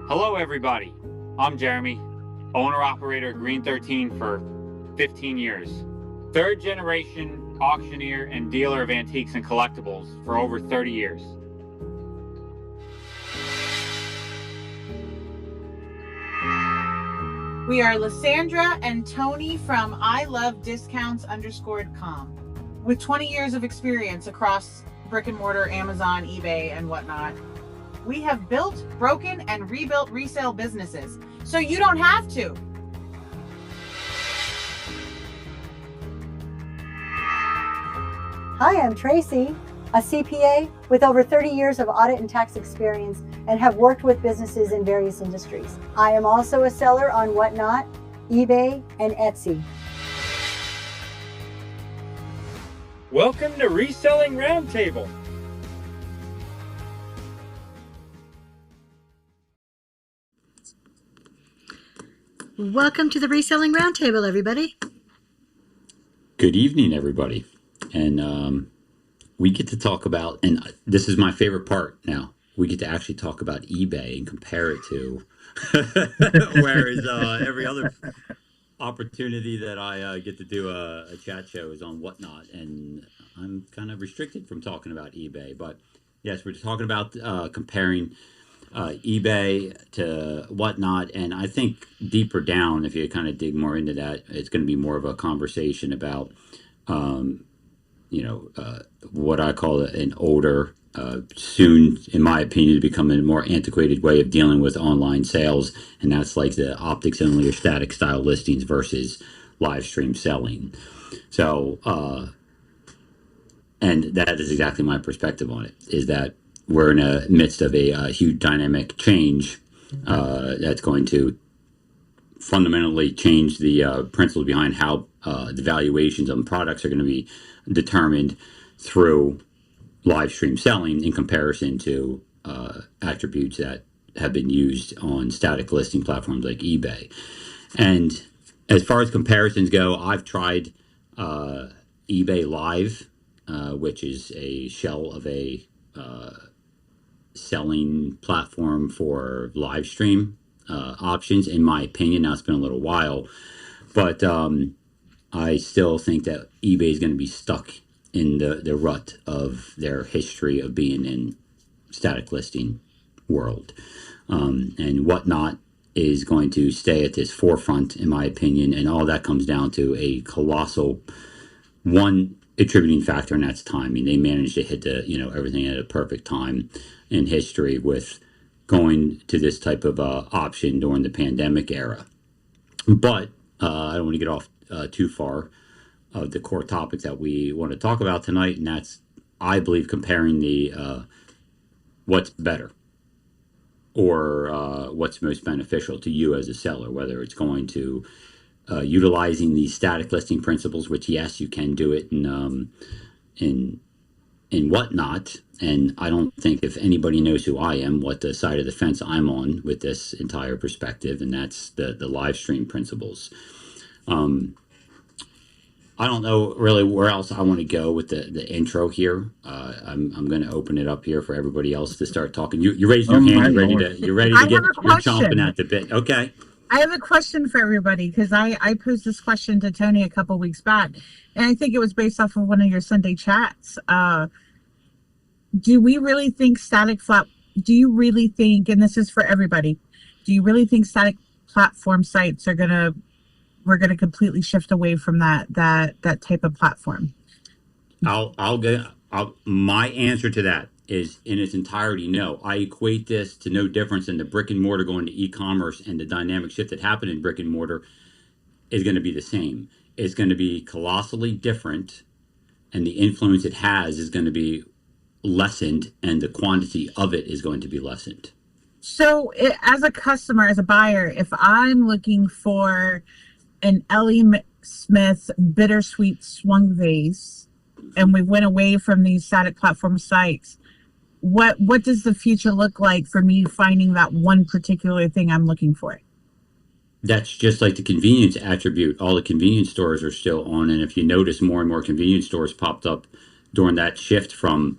Hello, everybody. I'm Jeremy, owner-operator of Green 13 for 15 years. Third generation auctioneer and dealer of antiques and collectibles for over 30 years. We are Lysandra and Tony from ilovediscounts_com. With 20 years of experience across brick and mortar, Amazon, eBay, and whatnot, we have built, broken, and rebuilt resale businesses, so you don't have to. Hi, I'm Tracy, a CPA with over 30 years of audit and tax experience and have worked with businesses in various industries. I am also a seller on Whatnot, eBay, and Etsy. Welcome to Reselling Roundtable. Welcome to the Reselling Roundtable, everybody. Good evening, everybody. And we get to talk about, and this is my favorite part now, we get to actually talk about eBay and compare it to, whereas every other opportunity that I get to do a chat show is on Whatnot, and I'm kind of restricted from talking about eBay. But yes, we're talking about comparing eBay to Whatnot, and I think deeper down, if you kind of dig more into that, it's going to be more of a conversation about what I call an older, soon, in my opinion, to become a more antiquated way of dealing with online sales, and that's like the optics only or static style listings versus live stream selling. So, and that is exactly my perspective on it, is that we're in the midst of a huge dynamic change that's going to fundamentally change the principles behind how the valuations of products are going to be determined through live stream selling in comparison to attributes that have been used on static listing platforms like eBay. And as far as comparisons go, I've tried eBay Live, which is a shell of a selling platform for live stream options. In my opinion, now it's been a little while, but I still think that eBay is going to be stuck in the rut of their history of being in static listing world, and Whatnot is going to stay at this forefront, in my opinion. And all that comes down to a colossal one attributing factor, and that's timing. They managed to hit everything at a perfect time in history with going to this type of option during the pandemic era. But I don't want to get off too far of the core topic that we want to talk about tonight, and that's, I believe, comparing the what's better or what's most beneficial to you as a seller, whether it's going to utilizing the static listing principles, which yes, you can do it in Whatnot. And I don't think if anybody knows who I am, what the side of the fence I'm on with this entire perspective, and that's the live stream principles. I don't know really where else I want to go with the intro here. I'm going to open it up here for everybody else to start talking. You raised your hand. You're ready to get. You're chomping at the bit. Okay. I have a question for everybody, because I posed this question to Tony a couple weeks back, and I think it was based off of one of your Sunday chats. Do we really think do you really think, and this is for everybody, do you really think static platform sites we're gonna completely shift away from that type of platform? My answer to that is in its entirety no. I equate this to no difference than the brick and mortar going to e-commerce, and the dynamic shift that happened in brick and mortar is going to be the same. It's going to be colossally different, and the influence it has is going to be lessened, and the quantity of it is going to be lessened. So as a customer, as a buyer, if I'm looking for an Ellie Smith bittersweet swung vase, and we went away from these static platform sites, what does the future look like for me finding that one particular thing I'm looking for? That's just like the convenience attribute. All the convenience stores are still on, and if you notice, more and more convenience stores popped up during that shift from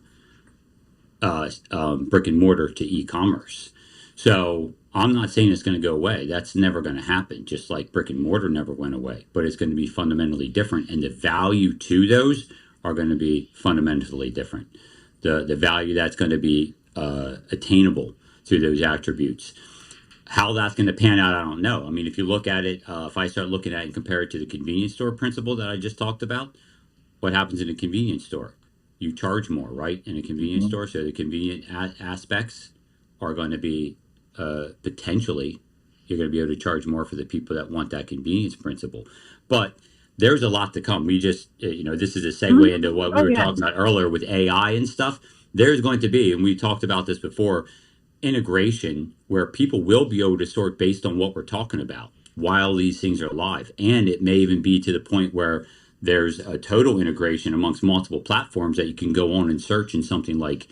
brick and mortar to e-commerce. So I'm not saying it's going to go away. That's never going to happen, just like brick and mortar never went away. But it's going to be fundamentally different, and the value to those are going to be fundamentally different. The value that's going to be attainable through those attributes. How that's going to pan out, I don't know. I mean, if you look at it, if I start looking at it and compare it to the convenience store principle that I just talked about, what happens in a convenience store? You charge more, right, in a convenience store. So the convenient aspects are going to be potentially, you're going to be able to charge more for the people that want that convenience principle. But there's a lot to come. We just, this is a segue into what we were talking about earlier with AI and stuff. There's going to be, and we talked about this before, integration where people will be able to sort based on what we're talking about while these things are live. And it may even be to the point where there's a total integration amongst multiple platforms that you can go on and search in something like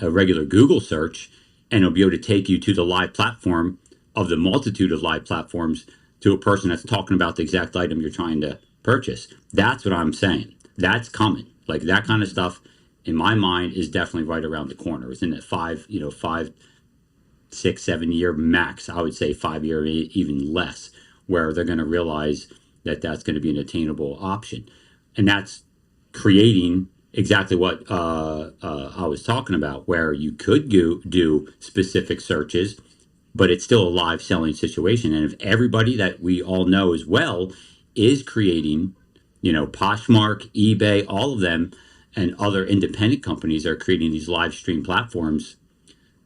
a regular Google search, and it'll be able to take you to the live platform of the multitude of live platforms to a person that's talking about the exact item you're trying to purchase. That's what I'm saying. That's coming. Like that kind of stuff in my mind is definitely right around the corner. It's in that 5, 6, 7 year max. I would say 5 year, even less, where they're going to realize that that's going to be an attainable option. And that's creating exactly what I was talking about, where you could do specific searches, but it's still a live selling situation. And if everybody that we all know as well is creating, Poshmark, eBay, all of them, and other independent companies are creating these live stream platforms,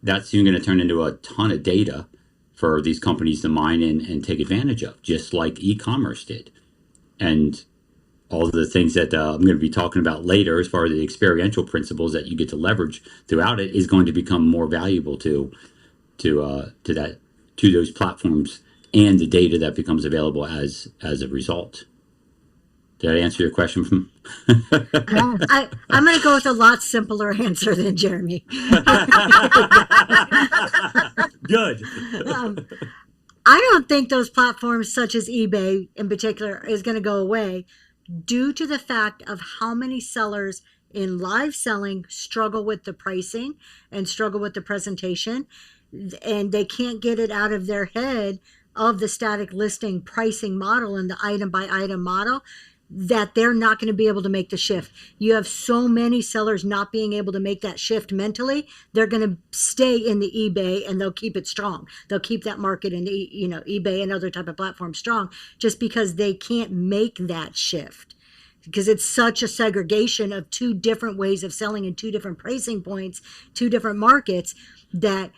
that's soon going to turn into a ton of data for these companies to mine and take advantage of, just like e-commerce did. And all of the things that I'm going to be talking about later, as far as the experiential principles that you get to leverage throughout it, is going to become more valuable to those platforms and the data that becomes available as a result. Did I answer your question? I'm going to go with a lot simpler answer than Jeremy. Good. I don't think those platforms such as eBay in particular is going to go away due to the fact of how many sellers in live selling struggle with the pricing and struggle with the presentation, and they can't get it out of their head of the static listing pricing model and the item by item model, that they're not going to be able to make the shift. You have so many sellers not being able to make that shift mentally. They're going to stay in the eBay and they'll keep it strong. They'll keep that market in the, eBay and other type of platforms strong, just because they can't make that shift, because it's such a segregation of two different ways of selling and two different pricing points, two different markets, that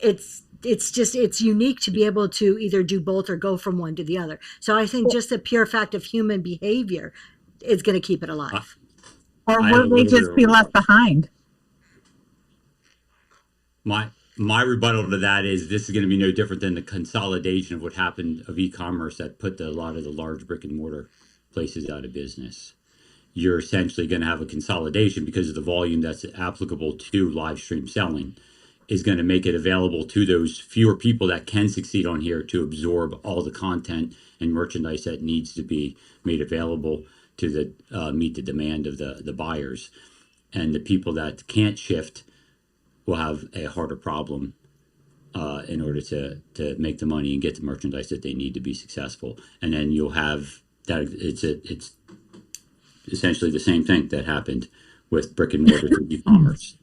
it's unique to be able to either do both or go from one to the other. So I think just the pure fact of human behavior is going to keep it alive. Or will they just be left behind? My rebuttal to that is this is going to be no different than the consolidation of what happened of e-commerce that put a lot of the large brick and mortar places out of business. You're essentially going to have a consolidation because of the volume that's applicable to live stream selling is going to make it available to those fewer people that can succeed on here to absorb all the content and merchandise that needs to be made available to meet the demand of the buyers. And the people that can't shift will have a harder problem in order to make the money and get the merchandise that they need to be successful. And then you'll have that it's essentially the same thing that happened with brick and mortar through e-commerce.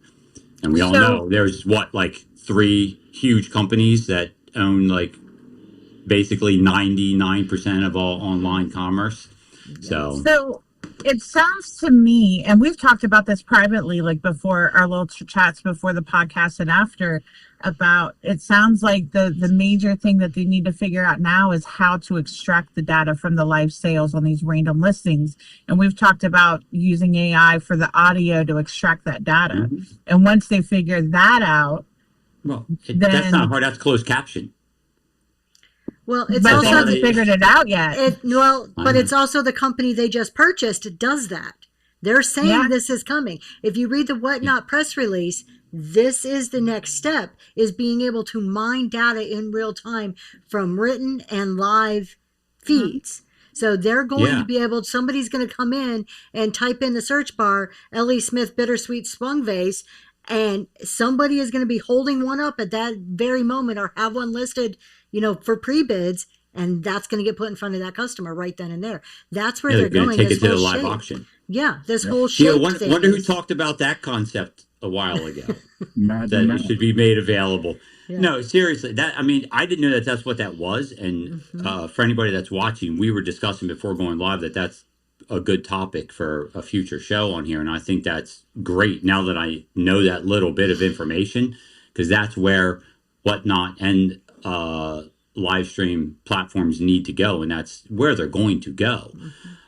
And we all know there's 3 huge companies that own basically 99% of all online commerce. So it sounds to me, and we've talked about this privately, before our little chats before the podcast and after, about it sounds like the major thing that they need to figure out now is how to extract the data from the live sales on these random listings. And we've talked about using AI for the audio to extract that data. Mm-hmm. And once they figure that out, that's not hard. That's closed caption. Well, it's but also they haven't figured it out yet. But it's also the company they just purchased. It does that. They're saying this is coming. If you read the Whatnot press release, this is the next step, is being able to mine data in real time from written and live feeds. So they're going to be able, somebody's going to come in and type in the search bar, Ellie Smith Bittersweet Sprung Vase, and somebody is going to be holding one up at that very moment or have one listed, for pre-bids, and that's going to get put in front of that customer right then and there. That's where Yeah, they're they're going going. to take This it to the whole live shape. auction. Yeah, this whole Yeah, shape thing. wonder who talked about that concept a while ago. That it should be made available. Yeah. No, seriously, I didn't know that that's what that was. And for anybody that's watching, we were discussing before going live that that's a good topic for a future show on here. And I think that's great now that I know that little bit of information, because that's where Whatnot and live stream platforms need to go. And that's where they're going to go.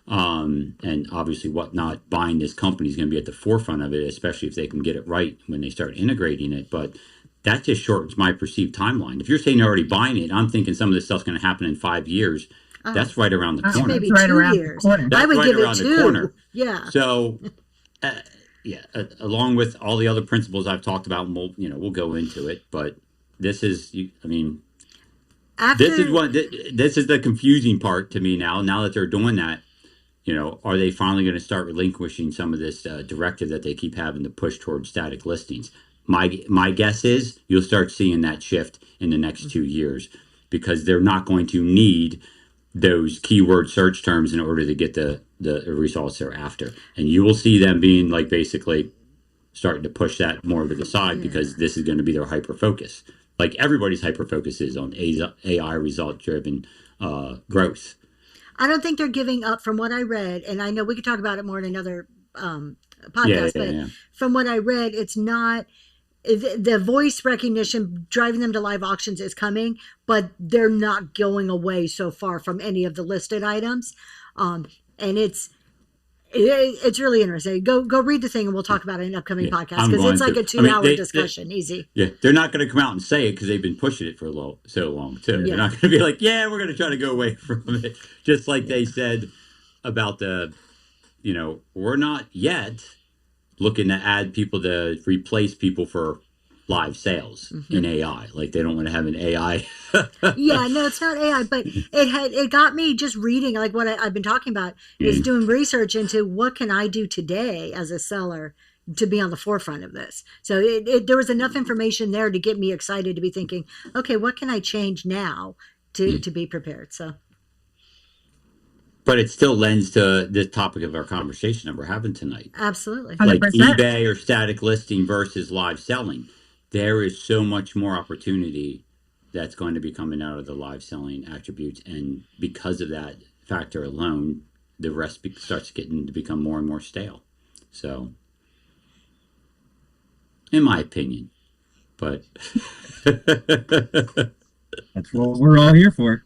And obviously Whatnot buying this company is going to be at the forefront of it, especially if they can get it right when they start integrating it. But that just shortens my perceived timeline. If you're saying they're already buying it, I'm thinking some of this stuff's going to happen in 5 years. That's right around the corner. Maybe That's right 2 around years. the corner. That's I would right give around it the 2. corner. Yeah. So, along with all the other principles I've talked about, and we'll go into it. But this is, After, this is the confusing part to me now. Now that they're doing that, are they finally going to start relinquishing some of this directive that they keep having to push towards static listings? My guess is you'll start seeing that shift in the next 2 years, because they're not going to need those keyword search terms in order to get the results they're after. And you will see them being like basically starting to push that more to the side, because this is going to be their hyper focus. Like everybody's hyper focus is on AI result driven growth. I don't think they're giving up from what I read, and I know we could talk about it more in another podcast, but from what I read, it's not the voice recognition driving them to live auctions is coming, but they're not going away so far from any of the listed items. And it's really interesting. Go read the thing, and we'll talk about it in an upcoming podcast, because it's like a 2-hour discussion. Easy. Yeah, they're not going to come out and say it because they've been pushing it for so long too. Yeah. They're not going to be like, yeah, we're going to try to go away from it, just like they said about we're not yet looking to add people to replace people for live sales in AI. Like they don't want to have an AI. Yeah, no, it's not AI, but it got me just reading, like what I've been talking about is doing research into what can I do today as a seller to be on the forefront of this. So there was enough information there to get me excited to be thinking, okay, what can I change now to be prepared? So. But it still lends to the topic of our conversation that we're having tonight. Absolutely. 100%. Like eBay or static listing versus live selling. There is so much more opportunity that's going to be coming out of the live selling attributes. And because of that factor alone, the rest starts getting to become more and more stale. So, in my opinion, but that's what we're all here for.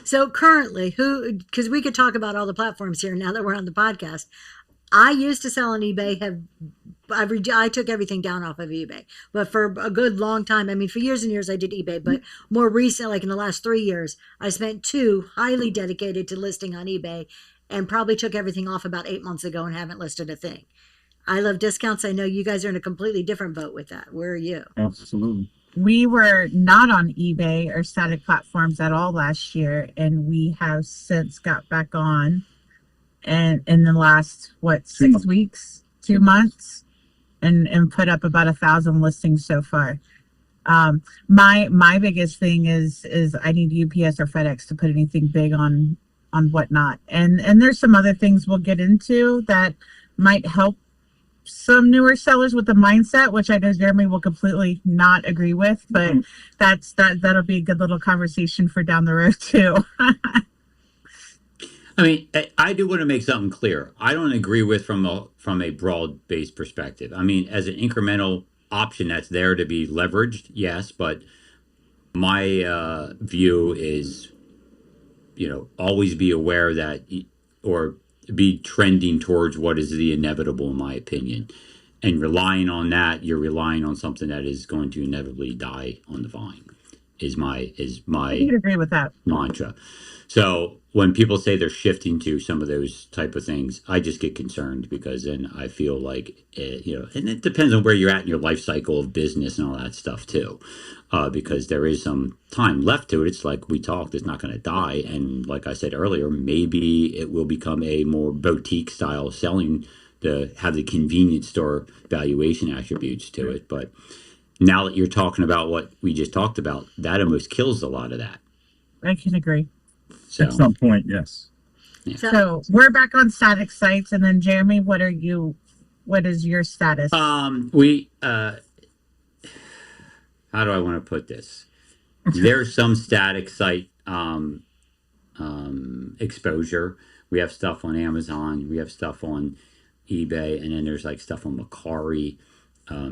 So currently, because we could talk about all the platforms here now that we're on the podcast. I used to sell on eBay. I took everything down off of eBay, but for a good long time, for years and years I did eBay, but more recent, like in the last 3 years, I spent 2 highly dedicated to listing on eBay, and probably took everything off about 8 months ago and haven't listed a thing. I love discounts. I know you guys are in a completely different boat with that. Where are you? Absolutely. We were not on eBay or static platforms at all last year, and we have since got back on. And in the last 6 weeks, 2 months, and put up about 1,000 listings so far. My biggest thing is I need UPS or FedEx to put anything big on Whatnot, and there's some other things we'll get into that might help some newer sellers with the mindset, which I know Jeremy will completely not agree with, but that'll be a good little conversation for down the road too. I do want to make something clear. I don't agree with from a broad-based perspective. As an incremental option that's there to be leveraged, yes, but my view is, always be aware that, or be trending towards what is the inevitable, in my opinion. And relying on that, you're relying on something that is going to inevitably die on the vine, is my I can agree with that mantra. So when people say they're shifting to some of those type of things, I just get concerned, because then I feel like, and it depends on where you're at in your life cycle of business and all that stuff too. Because there is some time left to it. It's like we talked, it's not going to die. And like I said earlier, maybe it will become a more boutique style selling have the convenience store valuation attributes to it. But now that you're talking about what we just talked about, that almost kills a lot of that. I can agree. So At some point, yes. So we're back on static sites, and then Jeremy, what is your status? we how do I want to put this? There's some static site exposure. We have stuff on Amazon, we have stuff on eBay, and then there's like stuff on Macari.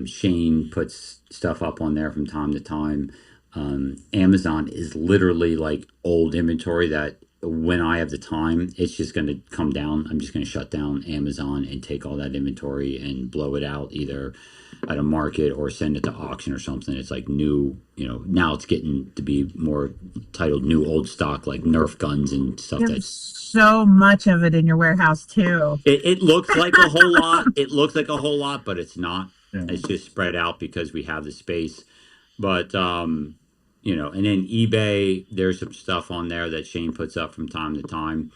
Shane puts stuff up on there from time to time. Amazon is literally like old inventory that when I have the time, it's just going to come down. I'm just going to shut down Amazon and take all that inventory and blow it out either at a market or send it to auction or something. It's like new, now it's getting to be more titled new old stock, like Nerf guns and stuff. There's so much of it in your warehouse too. It looks like a whole lot. It looks like a whole lot, but it's not. Yeah. It's just spread out because we have the space. But and then eBay, there's some stuff on there that Shane puts up from time to time.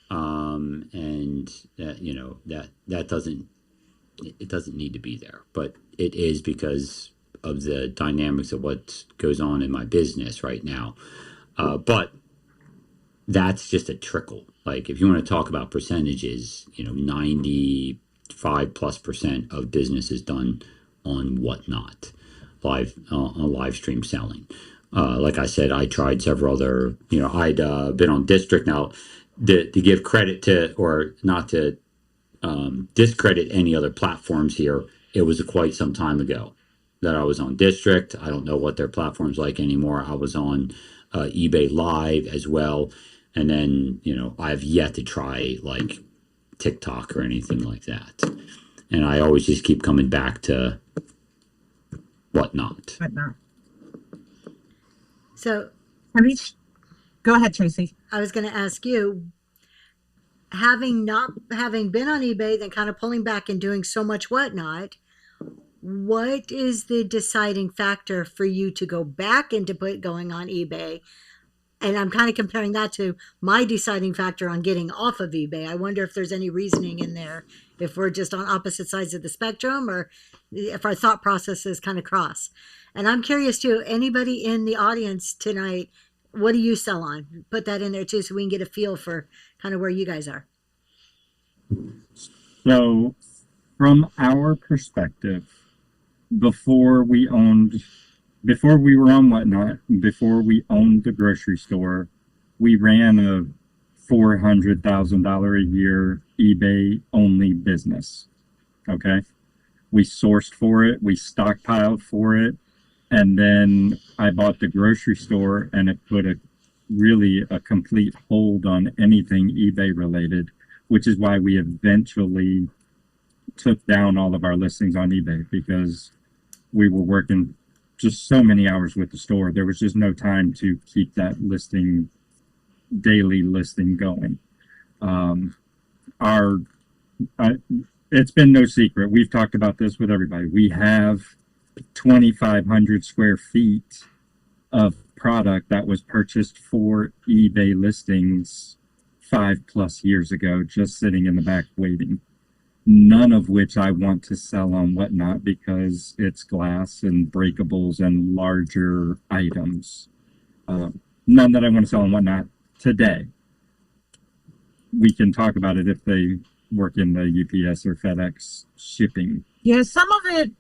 And that doesn't need to be there, but it is because of the dynamics of what goes on in my business right now. But that's just a trickle. Like if you want to talk about percentages, 95+% of business is done on Whatnot, on live stream selling. Like I said, I tried several other, I'd been on District. Now to give credit to, or not to discredit any other platforms here, it was quite some time ago that I was on District. I don't know what their platform's like anymore. I was on eBay Live as well. And then, I've yet to try like TikTok or anything like that. And I always just keep coming back to Whatnot. So, go ahead, Tracy. I was going to ask you, having been on eBay, then kind of pulling back and doing so much Whatnot, what is the deciding factor for you to go back into going on eBay? And I'm kind of comparing that to my deciding factor on getting off of eBay. I wonder if there's any reasoning in there, if we're just on opposite sides of the spectrum, or if our thought processes kind of cross. And I'm curious too, anybody in the audience tonight, what do you sell on? Put that in there too, so we can get a feel for kind of where you guys are. So from our perspective, before we were on Whatnot, before we owned the grocery store, we ran a $400,000 a year eBay only business. Okay. We sourced for it. We stockpiled for it. And then I bought the grocery store, and it put a complete hold on anything eBay related, which is why we eventually took down all of our listings on eBay, because we were working just so many hours with the store. There was just no time to keep that daily listing going. It's been no secret. We've talked about this with everybody. We have 2,500 square feet of product that was purchased for eBay listings 5+ years ago, just sitting in the back waiting. None of which I want to sell on Whatnot because it's glass and breakables and larger items. None that I want to sell on Whatnot today. We can talk about it if they work in the UPS or FedEx shipping. Yeah, some of it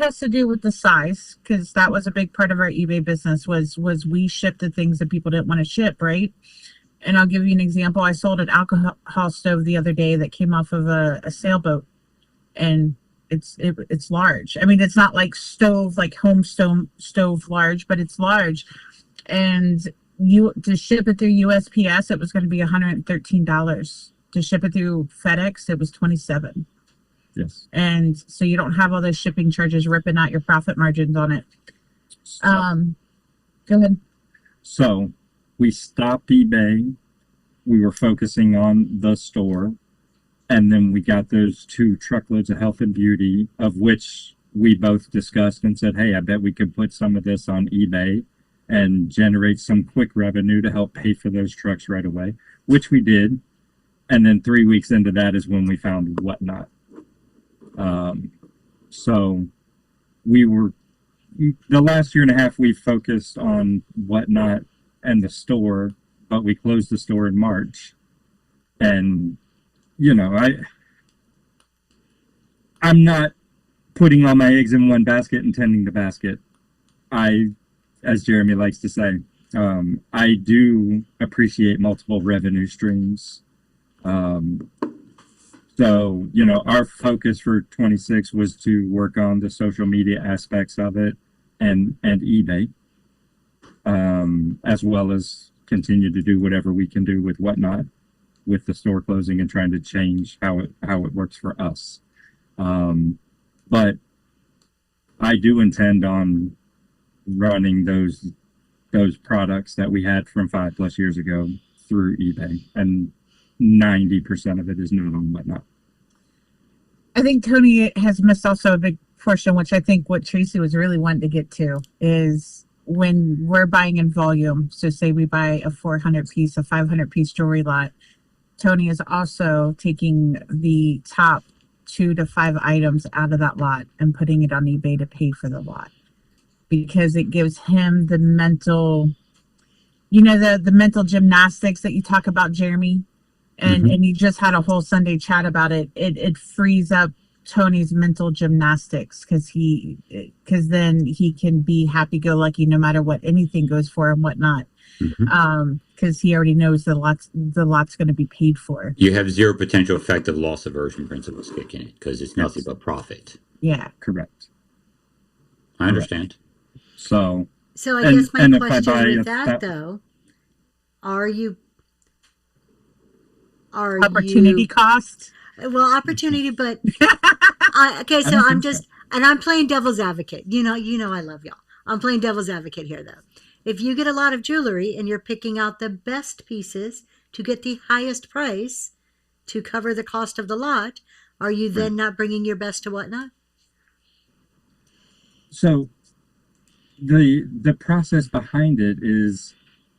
has to do with the size, because that was a big part of our eBay business was we shipped the things that people didn't want to ship, right? And I'll give you an example. I sold an alcohol stove the other day that came off of a sailboat, and it's large. I mean, it's not like stove, like home stove large, but it's large. And to ship it through USPS, it was going to be $113. To ship it through FedEx, it was $27. Yes. And so you don't have all those shipping charges ripping out your profit margins on it. Go ahead. So we stopped eBay. We were focusing on the store. And then we got those 2 truckloads of health and beauty, of which we both discussed and said, hey, I bet we could put some of this on eBay and generate some quick revenue to help pay for those trucks right away, which we did. And then 3 weeks into that is when we found Whatnot. So we were, the last year and a half, we focused on Whatnot and the store, but we closed the store in March. And, you know, I'm not putting all my eggs in one basket and tending the basket. As Jeremy likes to say, I do appreciate multiple revenue streams. So, you know, our focus for 26 was to work on the social media aspects of it and eBay, as well as continue to do whatever we can do with Whatnot, with the store closing and trying to change how it works for us. But I do intend on running those products that we had from 5+ years ago through eBay, and 90% of it is not on Whatnot. I think Tony has missed also a big portion, which I think what Tracy was really wanting to get to is when we're buying in volume. So say we buy a 400 piece, a 500 piece jewelry lot. Tony is also taking the top 2 to 5 items out of that lot and putting it on eBay to pay for the lot, because it gives him the mental, you know, the mental gymnastics that you talk about, Jeremy. And you just had a whole Sunday chat about it. It frees up Tony's mental gymnastics because then he can be happy-go-lucky no matter what anything goes for and whatnot. Because he already knows the lot's going to be paid for. You have zero potential effective loss aversion principles kicking it because it's nothing but profit. Yeah, correct. I understand. So I guess my question with that though, are opportunity cost? Well, opportunity, but okay. So I'm playing devil's advocate. You know, I love y'all. I'm playing devil's advocate here, though. If you get a lot of jewelry and you're picking out the best pieces to get the highest price to cover the cost of the lot, are you then not bringing your best to Whatnot? So the process behind it is,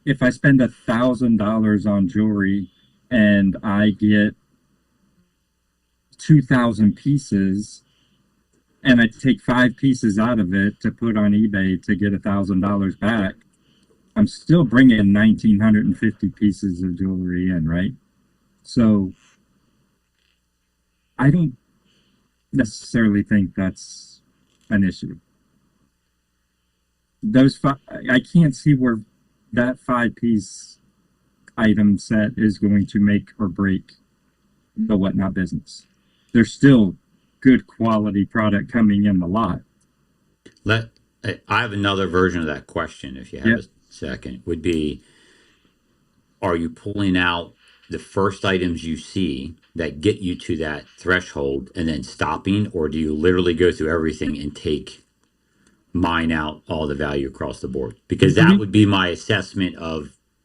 if I spend $1,000 on jewelry and I get 2,000 pieces, and I take 5 pieces out of it to put on eBay to get $1,000 back, I'm still bringing 1,950 pieces of jewelry in, right? So I don't necessarily think that's an issue. I can't see where that 5-piece item set is going to make or break the Whatnot business. There's still good quality product coming in the lot. I have another version of that question, if you have a second, would be, are you pulling out the first items you see that get you to that threshold and then stopping, or do you literally go through everything and mine out all the value across the board? Because that would be my assessment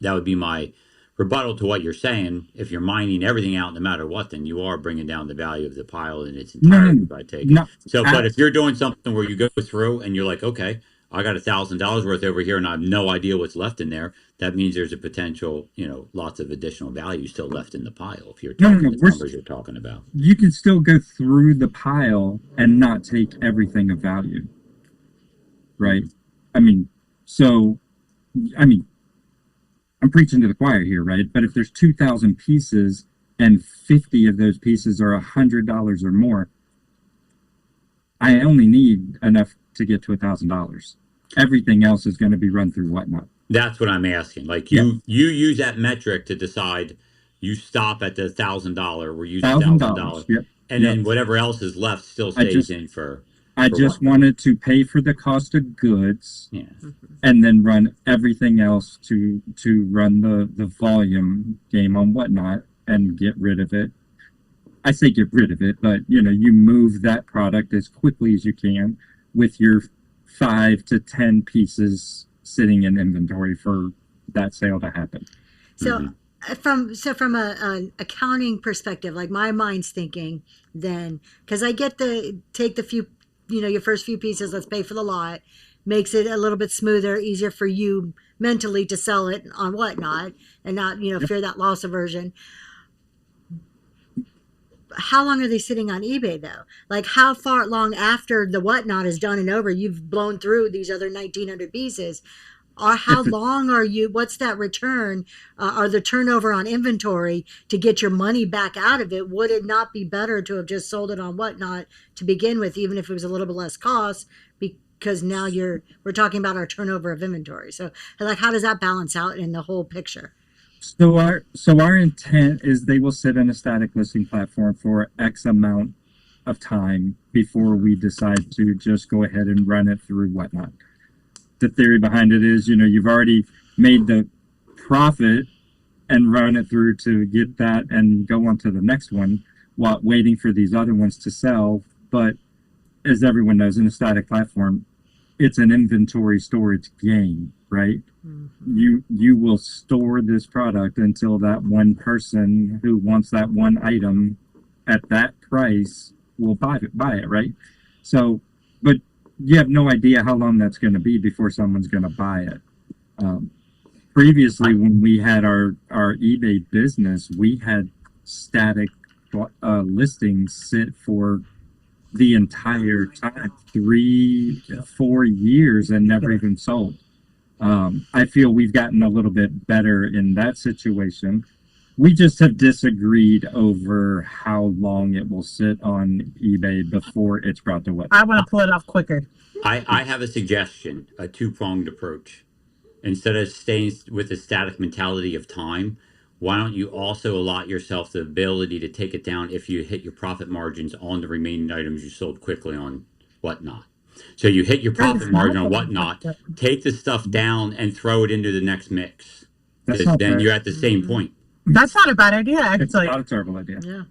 that would be my rebuttal to what you're saying. If you're mining everything out no matter what, then you are bringing down the value of the pile in its entirety by taking it. So, but if you're doing something where you go through and you're like, okay, I got $1,000 worth over here and I have no idea what's left in there, that means there's a potential, lots of additional value still left in the pile. If you're talking the numbers you're talking about, you can still go through the pile and not take everything of value, right? I'm preaching to the choir here, right? But if there's 2,000 pieces and 50 of those pieces are $100 or more, I only need enough to get to $1,000. Everything else is going to be run through Whatnot. That's what I'm asking. Like you use that metric to decide. You stop at the $1,000. We're using $1,000, and then whatever else is left still stays in for. I just wanted to pay for the cost of goods, and then run everything else to run the volume game on Whatnot and get rid of it. I say get rid of it, but you move that product as quickly as you can with your 5 to 10 pieces sitting in inventory for that sale to happen. So from a accounting perspective, like my mind's thinking then, because I get take the few, your first few pieces, let's pay for the lot, makes it a little bit smoother, easier for you mentally to sell it on Whatnot and not, fear that loss aversion. how long are they sitting on eBay though? Like how far long after the whatnot is done and over, you've blown through these other 1,900 pieces? Or how long are you, what's that return or the turnover on inventory to get your money back out of it? Would it not be better to have just sold it on whatnot to begin with, even if it was a little bit less cost? Because now we're talking about our turnover of inventory. So like, how does that balance out in the whole picture? So our intent is they will sit in a static listing platform for X amount of time before we decide to just go ahead and run it through whatnot. The theory behind it is, you've already made the profit and run it through to get that and go on to the next one while waiting for these other ones to sell. But as everyone knows, in a static platform, it's an inventory storage game, right? Mm-hmm. You will store this product until that one person who wants that one item at that price will buy it, right? So, but you have no idea how long that's going to be before someone's going to buy it. Previously, when we had our eBay business, we had static listings sit for the entire time, 3-4 years, and never even sold. I feel we've gotten a little bit better in that situation. We just have disagreed over how long it will sit on eBay before it's brought to web. I want to pull it off quicker. I have a suggestion, a two-pronged approach. Instead of staying with the static mentality of time, why don't you also allot yourself the ability to take it down if you hit your profit margins on the remaining items you sold quickly on whatnot? So you hit your profit margin on whatnot, take the stuff down and throw it into the next mix. Because then you're at the same point. That's not a bad idea, actually. It's not a terrible idea. Yeah.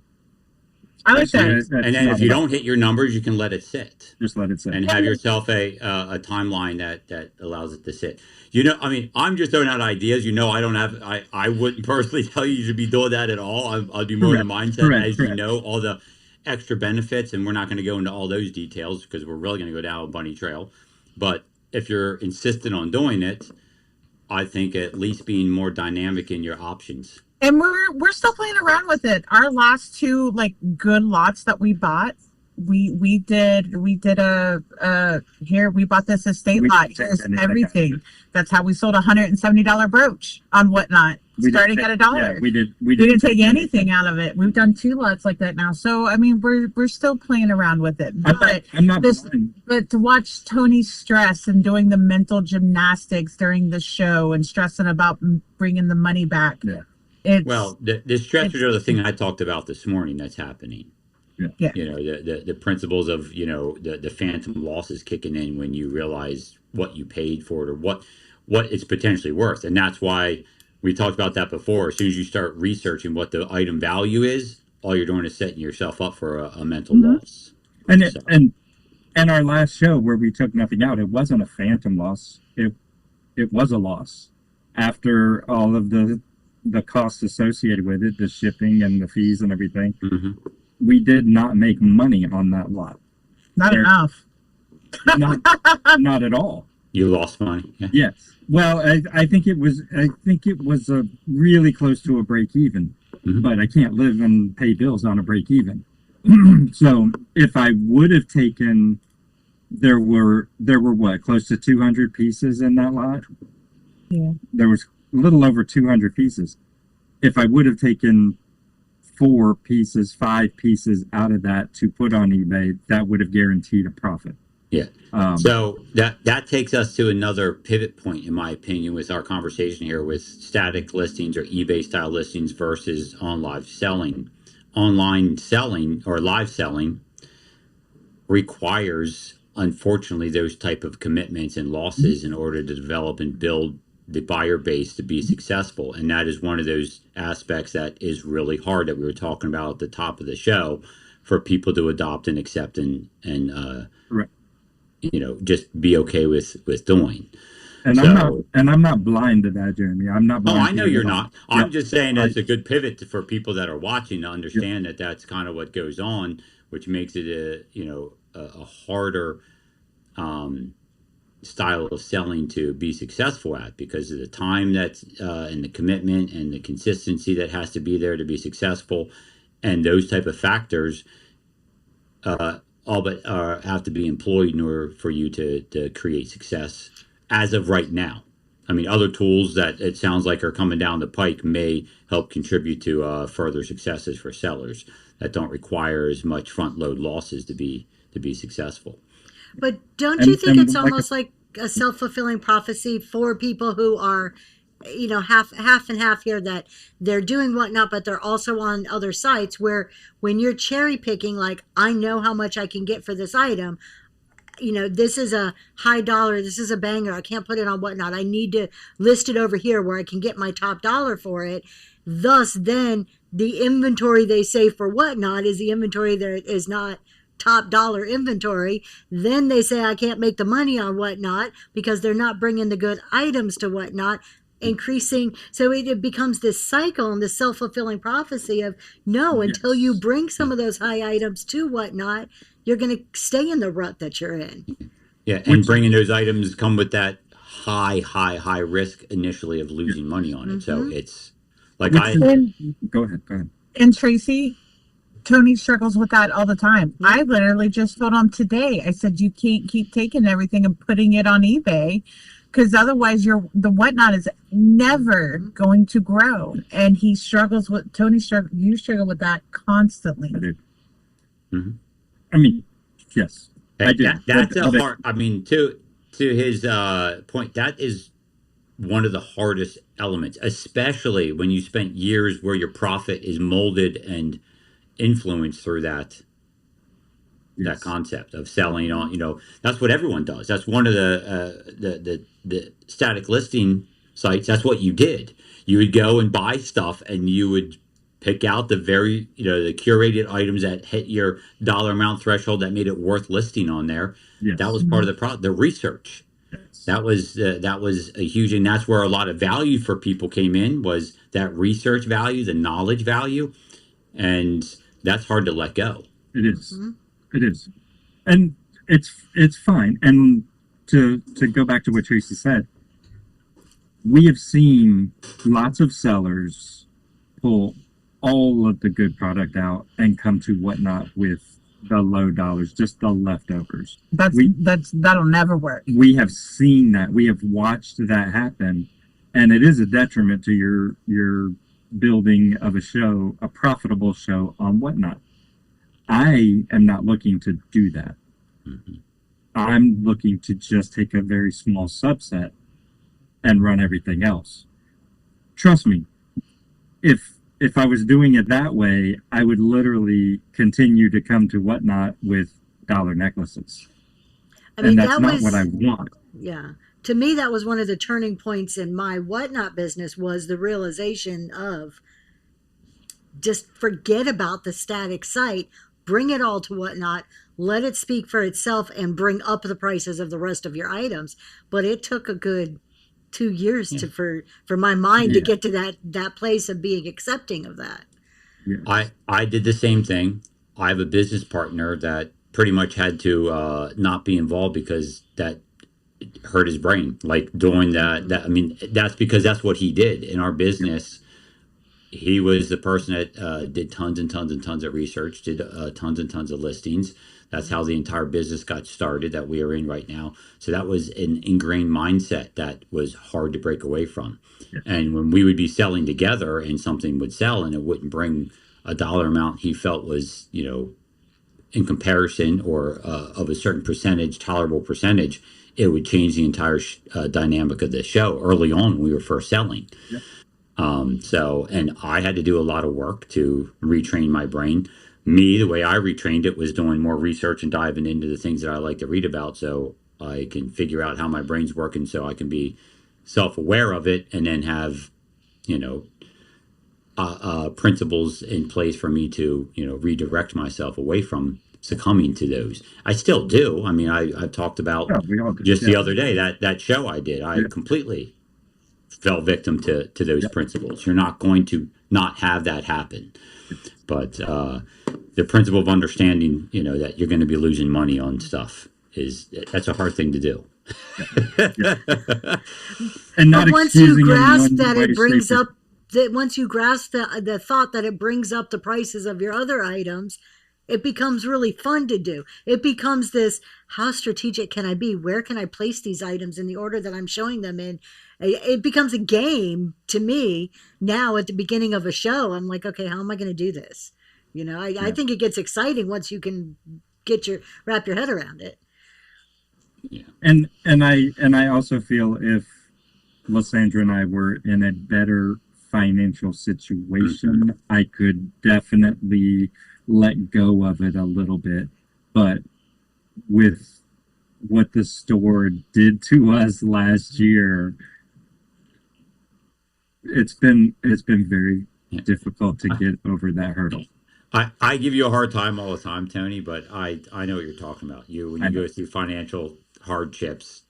I like that. And then if you don't hit your numbers, you can let it sit. Just let it sit. And have yourself a timeline that allows it to sit. I'm just throwing out ideas. I wouldn't personally tell you to be doing that at all. I'll do more in the mindset, as you know, all the extra benefits, and we're not going to go into all those details because we're really going to go down a bunny trail. But if you're insistent on doing it, I think at least being more dynamic in your options. And we're still playing around with it. Our last two good lots that we bought, we bought this estate lot. Here's everything. That's how we sold $170 brooch on whatnot, starting at $1. Yeah, we didn't take anything out of it. We've done 2 lots like that now. So we're still playing around with it. But but to watch Tony stress and doing the mental gymnastics during the show and stressing about bringing the money back. Yeah. The stressors are the thing I talked about this morning that's happening. Yeah. The principles of, the phantom losses kicking in when you realize what you paid for it or what it's potentially worth. And that's why we talked about that before. As soon as you start researching what the item value is, all you're doing is setting yourself up for a mental loss. And our last show where we took nothing out, it wasn't a phantom loss. It was a loss after all of the costs associated with it, the shipping and the fees and everything. Mm-hmm. We did not make money on that lot. Not enough. Not at all. You lost money. Yeah. Yes. Well, I think it was really close to a break even, mm-hmm. But I can't live and pay bills on a break even. So if I would have taken, there were what, close to 200 pieces in that lot? Yeah. There was a little over 200 pieces. If I would have taken 4 pieces, 5 pieces out of that to put on eBay, that would have guaranteed a profit. Yeah. So that takes us to another pivot point, in my opinion, with our conversation here with static listings or eBay style listings versus online selling. Online selling or live selling requires, unfortunately, those type of commitments and losses in order to develop and build the buyer base to be successful. And that is one of those aspects that is really hard that we were talking about at the top of the show for people to adopt and accept and right. Just be okay with doing. And I'm not blind to that, Jeremy. I'm not blind. I know you're not. I'm just saying it's a good pivot for people that are watching to understand that that's kind of what goes on, which makes it a harder style of selling to be successful at, because of the time that's and the commitment and the consistency that has to be there to be successful, and those type of factors all but have to be employed in order for you to create success as of right now. I mean, other tools that it sounds like are coming down the pike may help contribute to further successes for sellers that don't require as much front load losses to be successful. But don't you think it's like almost like a self-fulfilling prophecy for people who are, half and half here, that they're doing whatnot, but they're also on other sites where when you're cherry picking, like, I know how much I can get for this item. This is a high dollar, this is a banger, I can't put it on whatnot, I need to list it over here where I can get my top dollar for it. Thus, then the inventory they say for whatnot is the inventory that is not top dollar inventory. Then they say I can't make the money on whatnot because they're not bringing the good items to whatnot, increasing. So it becomes this cycle and this self-fulfilling prophecy of no, until you bring some of those high items to whatnot, you're going to stay in the rut that you're in. Yeah, and bringing those items come with that high risk initially of losing money on it. So it's like Go ahead. And Tracy, Tony struggles with that all the time. I literally just told him today, I said, you can't keep taking everything and putting it on eBay, because otherwise the whatnot is never going to grow. And he struggles with, you struggle with that constantly. I do. I mean, yes, I do. That's a hard, I mean, to his point, that is one of the hardest elements, especially when you spent years where your profit is molded and influenced through that concept of selling on. That's what everyone does. That's one of the static listing sites. That's what you did. You would go and buy stuff, and you would pick out the very, the curated items that hit your dollar amount threshold that made it worth listing on there. Yes. That was part of the research. Yes. That was a huge, and that's where a lot of value for people came in, was that research value, the knowledge value, and that's hard to let go. It is. It is, and it's fine. And to go back to what Tracy said, we have seen lots of sellers pull all of the good product out and come to whatnot with the low dollars, just the leftovers. That'll never work. We have seen that. We have watched that happen, and it is a detriment to your building of a profitable show on whatnot. I am not looking to do that. I'm looking to just take a very small subset and run everything else. Trust me, if I was doing it that way, I would literally continue to come to whatnot with dollar necklaces. And that's not what I want. Yeah. To me, that was one of the turning points in my whatnot business, was the realization of just forget about the static site, bring it all to whatnot, let it speak for itself, and bring up the prices of the rest of your items. But it took a good 2 years for my mind to get to that place of being accepting of that. Yeah. I did the same thing. I have a business partner that pretty much had to not be involved because that hurt his brain. Like doing that, I mean, that's because that's what he did in our business. He was the person that did tons and tons and tons of research, did tons and tons of listings. That's how the entire business got started that we are in right now. So that was an ingrained mindset that was hard to break away from. Yeah. And when we would be selling together and something would sell and it wouldn't bring a dollar amount he felt was, in comparison or of a certain percentage, tolerable percentage, it would change the entire dynamic of the show early on when we were first selling. Yeah. And I had to do a lot of work to retrain my brain. Me, the way I retrained it was doing more research and diving into the things that I like to read about, so I can figure out how my brain's working, so I can be self-aware of it, and then have, principles in place for me to, redirect myself away from succumbing to those. I still do. I mean, I've talked about the other day that show I did. I completely fell victim to those principles. You're not going to not have that happen. But the principle of understanding, that you're going to be losing money on stuff that's a hard thing to do. And not but once you grasp that, it brings up that once you grasp the thought that it brings up the prices of your other items, it becomes really fun to do. It becomes this, how strategic can I be? Where can I place these items in the order that I'm showing them in? It becomes a game to me now at the beginning of a show. I'm like, okay, how am I going to do this? I think it gets exciting once you can wrap your head around it. Yeah. And I also feel if Lysandra and I were in a better financial situation, I could definitely let go of it a little bit. But with what the store did to us last year, it's been very difficult to get over that hurdle. I give you a hard time all the time, Tony, but I know what you're talking about. When you go through financial hardships,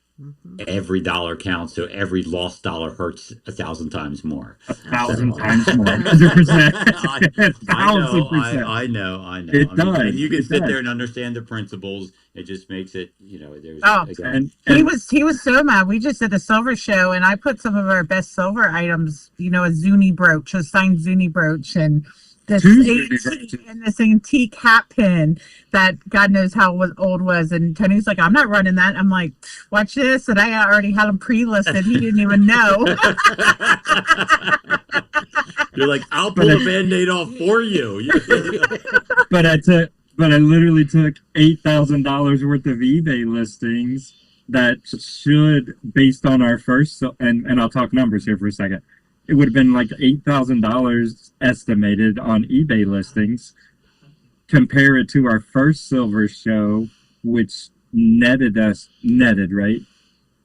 every dollar counts, so every lost dollar hurts 1,000 times more. 1,000 times more. 100%. I know. It does. And you can sit there and understand the principles. It just makes it, there's. He was so mad. We just did a silver show, and I put some of our best silver items, a Zuni brooch, a signed Zuni brooch, and this antique hat pin that God knows how old was. And Tony's like, I'm not running that. I'm like, watch this. And I already had him pre-listed. He didn't even know. You're like, I'll pull a Band-Aid off for you. But I literally took $8,000 worth of eBay listings that should, based on our first, and I'll talk numbers here for a second. It would have been like $8,000 estimated on eBay listings. Compare it to our first silver show, which netted, right?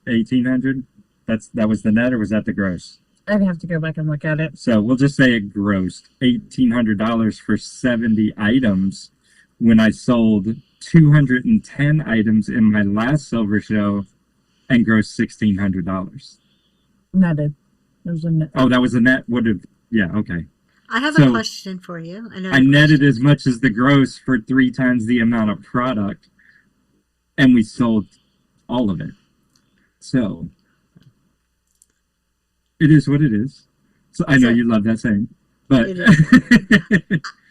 1,800. That was the net, or was that the gross? I'd have to go back and look at it. So we'll just say it grossed $1,800 for 70 items. When I sold 210 items in my last silver show, and grossed $1,600. Netted. It was a net. Oh, that was a net. Okay. I have a question for you. I netted as much as the gross for 3 times the amount of product, and we sold all of it. So it is what it is. So I know you love that saying, but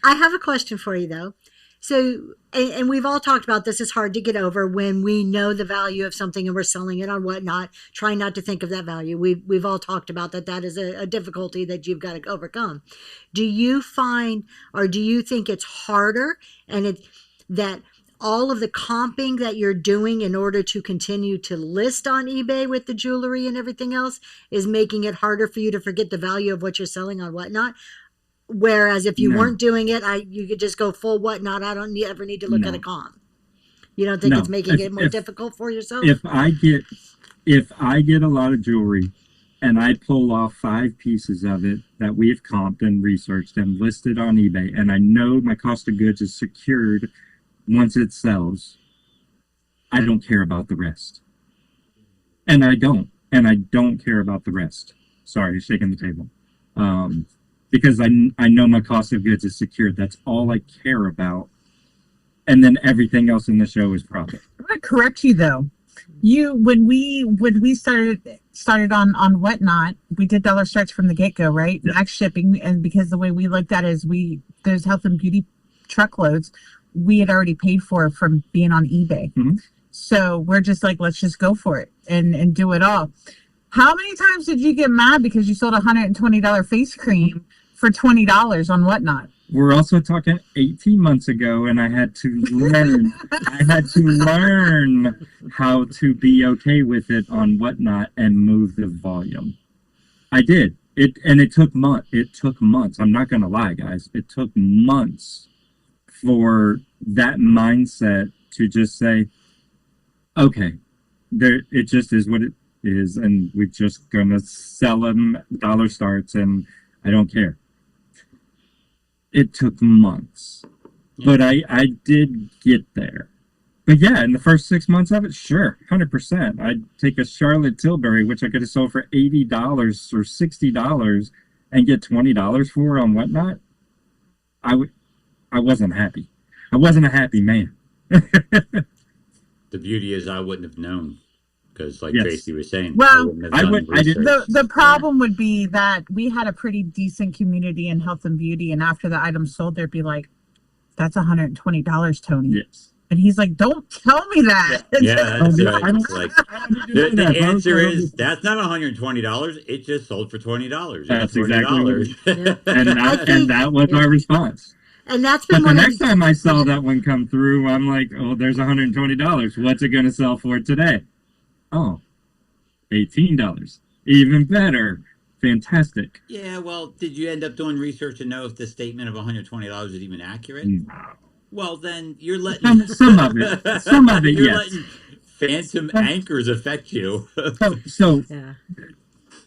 I have a question for you though. So, and we've all talked about this, it's hard to get over when we know the value of something and we're selling it on whatnot, trying not to think of that value. We've all talked about that. That is a difficulty that you've got to overcome. Do you find, or do you think it's harder that all of the comping that you're doing in order to continue to list on eBay with the jewelry and everything else is making it harder for you to forget the value of what you're selling on whatnot? Whereas if you weren't doing it, you could just go full whatnot. I don't ever need to look at a comp. You don't think it's making it more difficult for yourself? If I get a lot of jewelry and I pull off 5 pieces of it that we've comped and researched and listed on eBay, and I know my cost of goods is secured once it sells, I don't care about the rest. And I don't care about the rest. Sorry, shaking the table. Because I know my cost of goods is secured. That's all I care about. And then everything else in the show is profit. I'm going to correct you though. When we started on whatnot, we did dollar strikes from the get-go, right? Yeah. Max shipping, and because the way we looked at it is those health and beauty truckloads we had already paid for from being on eBay. Mm-hmm. So we're just like, let's just go for it and do it all. How many times did you get mad because you sold $120 face cream for $20 on whatnot? We're also talking 18 months ago, and I had to learn. How to be okay with it on whatnot and move the volume. I did it, and it took months. I'm not gonna lie, guys. It took months for that mindset to just say, okay, it just is what it is, and we're just gonna sell them dollar starts, and I don't care. It took months, but I did get there. But yeah, in the first 6 months of it, sure, 100%. I'd take a Charlotte Tilbury, which I could have sold for $80 or $60, and get $20 for it on whatnot. I wasn't happy. I wasn't a happy man. The beauty is I wouldn't have known, because, like Yes. Tracy was saying, Well, wouldn't have I done would- I didn't- research. The problem would be that we had a pretty decent community in health and beauty, and after the item sold, they'd be like, "That's $120, Tony." Yes. And he's like, "Don't tell me that." Yeah, that's Oh, right. I don't- It's like, I don't need to the know that, bro. answer is that's not $120. It just sold for $20. That's exactly what Yeah. And I that, think- and that was yeah. our response. And that's But been the one next of the, time I saw that one come through, I'm like, oh, there's $120. What's it going to sell for today? Oh, $18. Even better. Fantastic. Yeah, well, did you end up doing research to know if the statement of $120 is even accurate? Well, then you're letting Some of it. Some of it, you're yes. letting phantom anchors affect you. So yeah.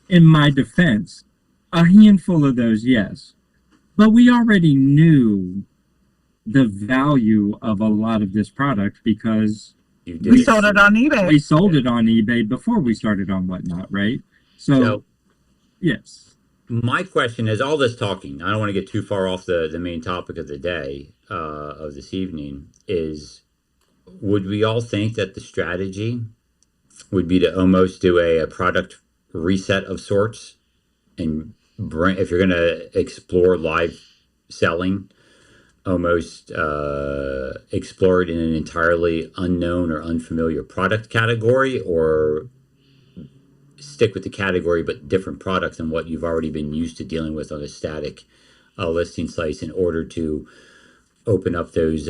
in my defense, a handful of those, yes. But we already knew the value of a lot of this product because You We did. sold it on eBay. we sold it on eBay before we started on Whatnot, right? So yes. My question is, all this talking, I don't want to get too far off the main topic of the day, of this evening, is would we all think that the strategy would be to almost do a product reset of sorts and bring, if you're going to explore live selling, almost explore it in an entirely unknown or unfamiliar product category, or stick with the category but different products than what you've already been used to dealing with on a static listing site in order to open up those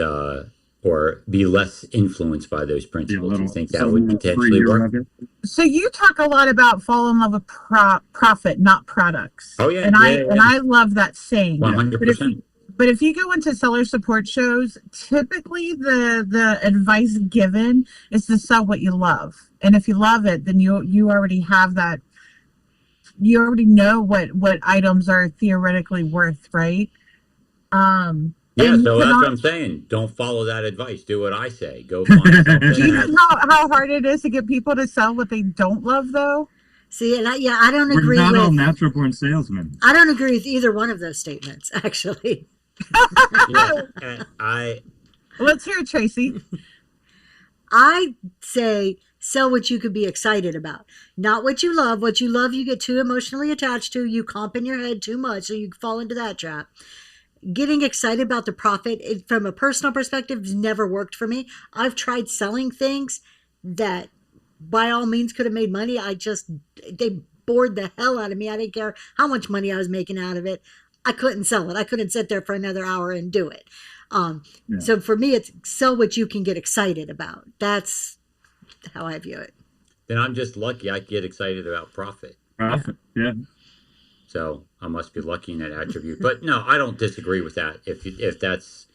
or be less influenced by those principles? Do you think that would potentially work? So you talk a lot about fall in love with profit, not products. Oh, yeah, and yeah. I love that saying. 100%. But if you go into seller support shows, typically the advice given is to sell what you love. And if you love it, then you already have that. You already know what items are theoretically worth, right? Yeah, and so you that's cannot- what I'm saying. Don't follow that advice. Do what I say. Go find something. Do you know that's- how hard it is to get people to sell what they don't love, though? See, and I don't We're agree not all with. natural born salesmen. I don't agree with either one of those statements, actually. yeah, and Let's hear it, Tracy. I say sell what you could be excited about, not what you love. What you love, you get too emotionally attached to. You comp in your head too much, so you fall into that trap. Getting excited about the profit, from a personal perspective, has never worked for me. I've tried selling things that, by all means, could have made money. They bored the hell out of me. I didn't care how much money I was making out of it. I couldn't sell it. I couldn't sit there for another hour and do it. So for me, it's sell what you can get excited about. That's how I view it. then I'm just lucky I get excited about profit. Profit. Yeah. So I must be lucky in that attribute. But no, I don't disagree with that. If that's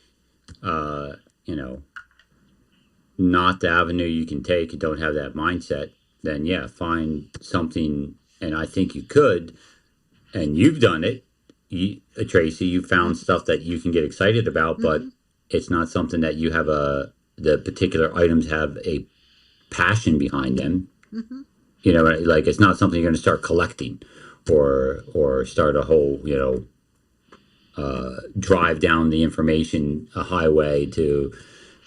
not the avenue you can take and don't have that mindset, then yeah, find something. And I think you could, and you've done it. Tracy, you found stuff that you can get excited about, but it's not something that you have the particular items have a passion behind them. You know, like it's not something you're going to start collecting or start a whole, drive down the information highway to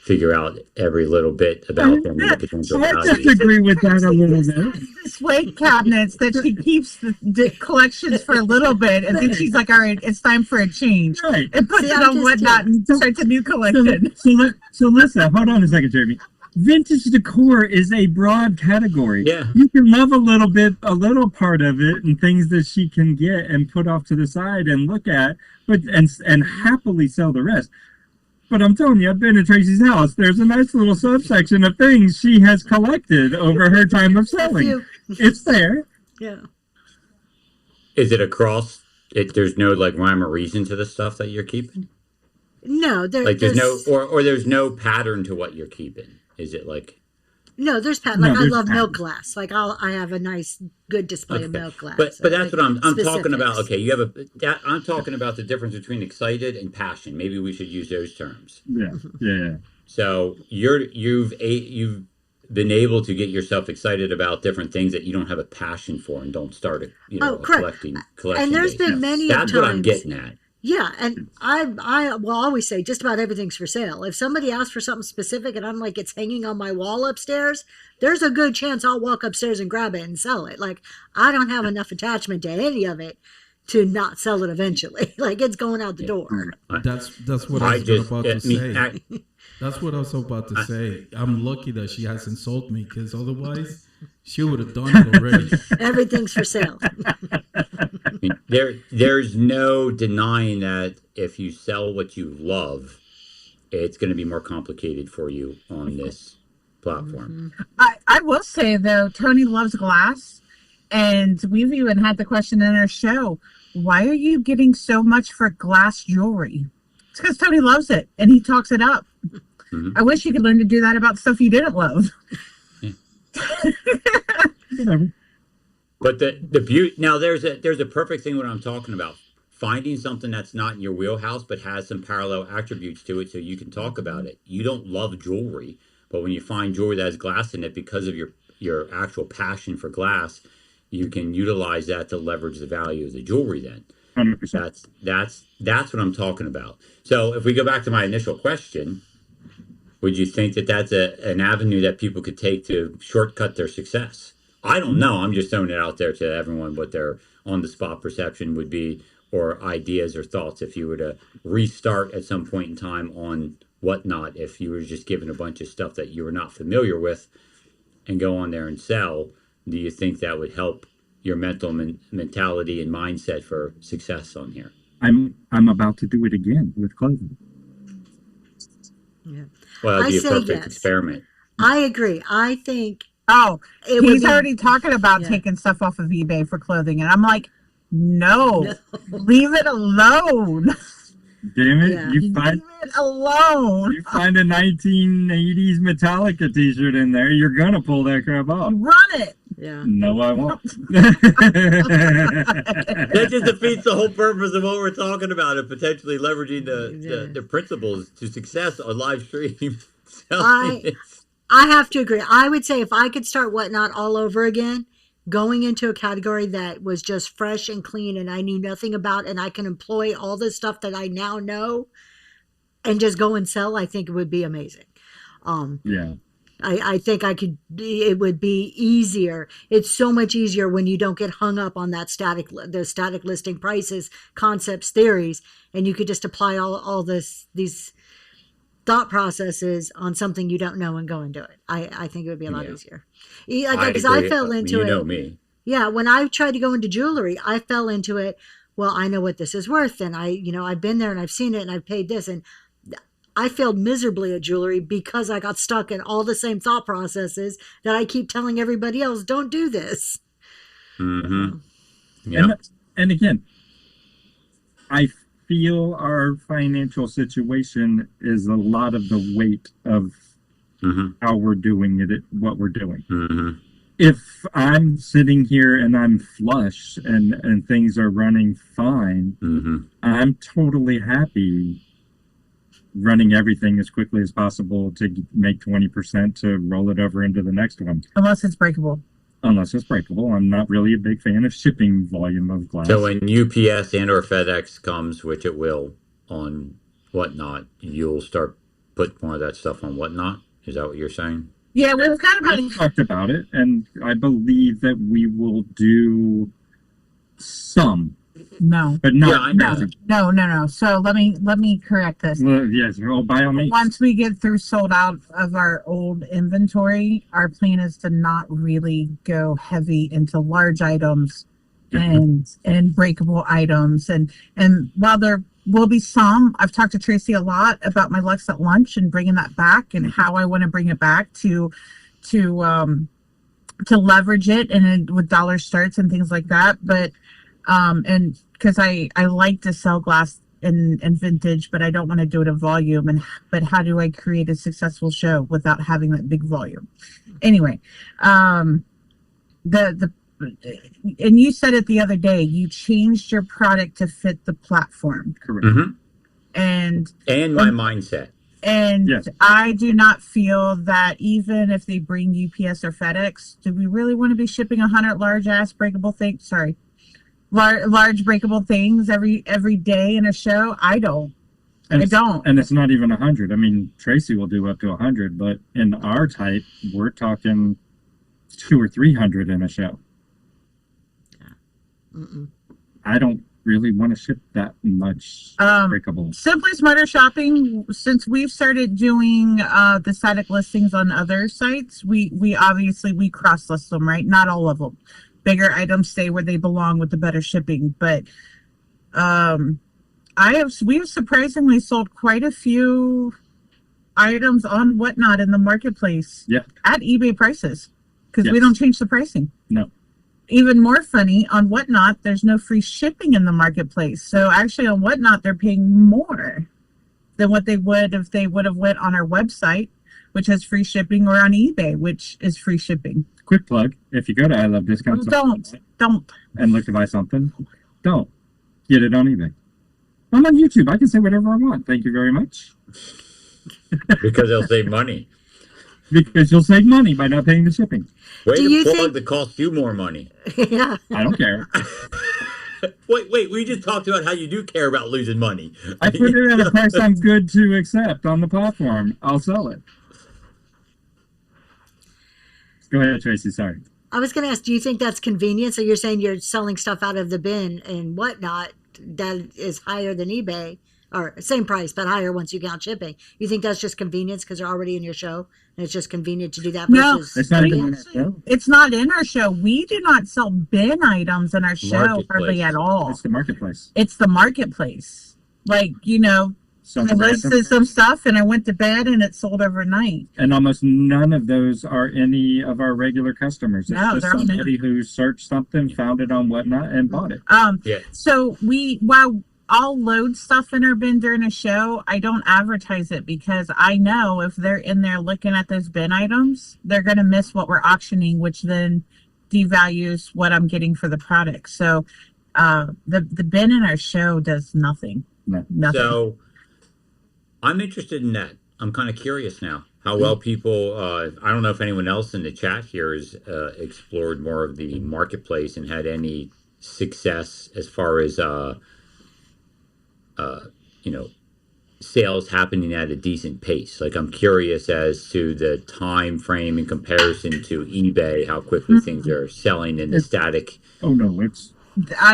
figure out every little bit about them and the potential I value. disagree with that a little bit. Display cabinets that she keeps the collections for a little bit, and then she's like, "All right, it's time for a change," Right. and puts See, it I'm on just Whatnot and starts a new collection. So listen, hold on a second, Jeremy. Vintage decor is a broad category. Yeah. You can love a little part of it and things that she can get and put off to the side and look at, and happily sell the rest. But I'm telling you, I've been to Tracy's house. There's a nice little subsection of things she has collected over her time of selling. It's there. Yeah. Is it across? There's no like rhyme or reason to the stuff that you're keeping. No, Like there's no or there's no pattern to what you're keeping. Is it like? No, there's No, like I there's love milk pattern. glass. Like I have a nice, good display of Okay. milk glass. But that's Like, what I'm talking about. specifics. Okay, you have I'm talking about the difference between excited and passion. Maybe we should use those terms. Yeah. So you've been able to get yourself excited about different things that you don't have a passion for and don't start a Oh, correct. collecting. And there's base. been many That's times. what I'm getting at. Yeah, and I will always say just about everything's for sale. If somebody asks for something specific and I'm like, it's hanging on my wall upstairs, there's a good chance I'll walk upstairs and grab it and sell it. Like, I don't have enough attachment to any of it to not sell it eventually. Like, it's going out the door. That's what I was about to say. That's what I was about to say. I'm lucky that she hasn't sold me, because otherwise she would have done it already. Everything's for sale. There's no denying that if you sell what you love, it's going to be more complicated for you on this platform. I will say though, Tony loves glass, and we've even had the question in our show, why are you getting so much for glass jewelry? It's because Tony loves it and he talks it up. Mm-hmm. I wish you could learn to do that about stuff you didn't love. But the beauty, now there's a perfect thing what I'm talking about. Finding something that's not in your wheelhouse but has some parallel attributes to it so you can talk about it. You don't love jewelry, but when you find jewelry that has glass in it because of your actual passion for glass, you can utilize that to leverage the value of the jewelry then. 100%. That's what I'm talking about. So if we go back to my initial question, would you think that that's an avenue that people could take to shortcut their success? I don't know. I'm just throwing it out there to everyone what their on-the-spot perception would be, or ideas or thoughts if you were to restart at some point in time on Whatnot, if you were just given a bunch of stuff that you were not familiar with and go on there and sell. Do you think that would help your mental mentality and mindset for success on here? I'm about to do it again with clothing. Yeah. Well, it'd be a perfect yes. experiment. I agree. I think. He's already talking about taking stuff off of eBay for clothing, and I'm like, no. Leave it alone. Damn it! Yeah. Leave it alone. You find a 1980s Metallica T-shirt in there, you're gonna pull that crap off. Run it. Yeah. No, I won't. That just defeats the whole purpose of what we're talking about, and potentially leveraging the principles to success on live stream. I have to agree. I would say if I could start Whatnot all over again, going into a category that was just fresh and clean and I knew nothing about, and I can employ all this stuff that I now know and just go and sell, I think it would be amazing. Yeah. I think it would be easier. It's so much easier when you don't get hung up on that static listing prices, concepts, theories, and you could just apply all these thought processes on something you don't know and go and do it. I think it would be a lot easier. Because I fell into it. You know me. Yeah, when I tried to go into jewelry, I fell into it. Well, I know what this is worth, and I've been there and I've seen it and I've paid this, and I failed miserably at jewelry because I got stuck in all the same thought processes that I keep telling everybody else, don't do this. Mm-hmm. Yeah. And again, I feel our financial situation is a lot of the weight of how we're doing it, what we're doing. Mm-hmm. If I'm sitting here and I'm flush and things are running fine, I'm totally happy running everything as quickly as possible to make 20% to roll it over into the next one. Unless it's breakable. Unless it's breakable. I'm not really a big fan of shipping volume of glass. So when UPS and or FedEx comes, which it will, on Whatnot, you'll start putting more of that stuff on Whatnot? Is that what you're saying? Yeah, we've kind of talked about it, and I believe that we will do some. No, but not. No. So let me correct this. Yes, by all means. Once we get through sold out of our old inventory, our plan is to not really go heavy into large items and breakable items. And while there will be some, I've talked to Tracy a lot about my Lux at Lunch and bringing that back and how I want to bring it back to leverage it and with dollar starts and things like that. But and because I like to sell glass and vintage, but I don't want to do it in volume. But how do I create a successful show without having that big volume? Anyway, and you said it the other day, you changed your product to fit the platform. Correct. Mm-hmm. And my mindset. And yes. I do not feel that even if they bring UPS or FedEx, do we really want to be shipping 100 large ass breakable things? Sorry. large breakable things every day in a show. I don't. And I don't. And it's not even 100. I mean, Tracy will do up to 100, but in our type, we're talking 200 or 300 in a show. I don't really want to ship that much breakable. Simply Smarter Shopping, since we've started doing the static listings on other sites, we obviously cross list them, right? Not all of them. Bigger items stay where they belong with the better shipping, but we have surprisingly sold quite a few items on Whatnot in the marketplace at eBay prices, because we don't change the pricing. No. Even more funny, on Whatnot, there's no free shipping in the marketplace. So actually on Whatnot, they're paying more than what they would if they would have went on our website, which has free shipping, or on eBay, which is free shipping. Quick plug, if you go to I Love Discounts don't and look to buy something, don't get it on eBay. I'm on YouTube. I can say whatever I want. Thank you very much. Because they'll save money. Because you'll save money by not paying the shipping. Way to plug that costs you more money. Yeah. I don't care. Wait, we just talked about how you do care about losing money. I put it at a price I'm good to accept on the platform. I'll sell it. Go ahead, Tracy. Sorry. I was going to ask, do you think that's convenient? So you're saying you're selling stuff out of the bin and Whatnot that is higher than eBay, or same price, but higher once you count shipping. You think that's just convenience because they're already in your show and it's just convenient to do that? Versus it's not even in our show. It's not in our show. We do not sell bin items in our show hardly at all. It's the marketplace. It's the marketplace. Like, I listed some stuff and I went to bed and it sold overnight. And almost none of those are any of our regular customers. It's No, just they're somebody who searched something, found it on Whatnot, and bought it. So while I'll load stuff in our bin during a show, I don't advertise it, because I know if they're in there looking at those bin items, they're going to miss what we're auctioning, which then devalues what I'm getting for the product. So the bin in our show does nothing. No. Nothing. So I'm interested in that. I'm kind of curious now how well people, I don't know if anyone else in the chat here has explored more of the marketplace and had any success as far as, sales happening at a decent pace. Like, I'm curious as to the time frame in comparison to eBay, how quickly things are selling in the static. Oh, no, it's...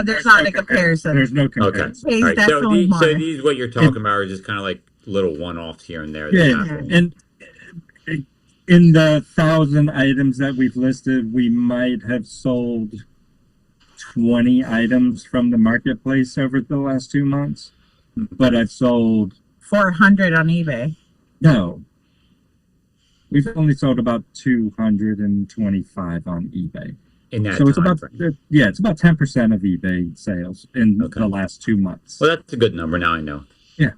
there's not a comparison. There's no comparison. Okay. All right. So these, what you're talking about are just kind of like little one-offs here and there. And in the 1,000 items that we've listed, we might have sold 20 items from the marketplace over the last 2 months, but I've sold 400 on eBay. No, we've only sold about 225 on eBay. In that so it's time about frame. it's about 10% of eBay sales in the last 2 months. Well, that's a good number. Now I know. Yeah,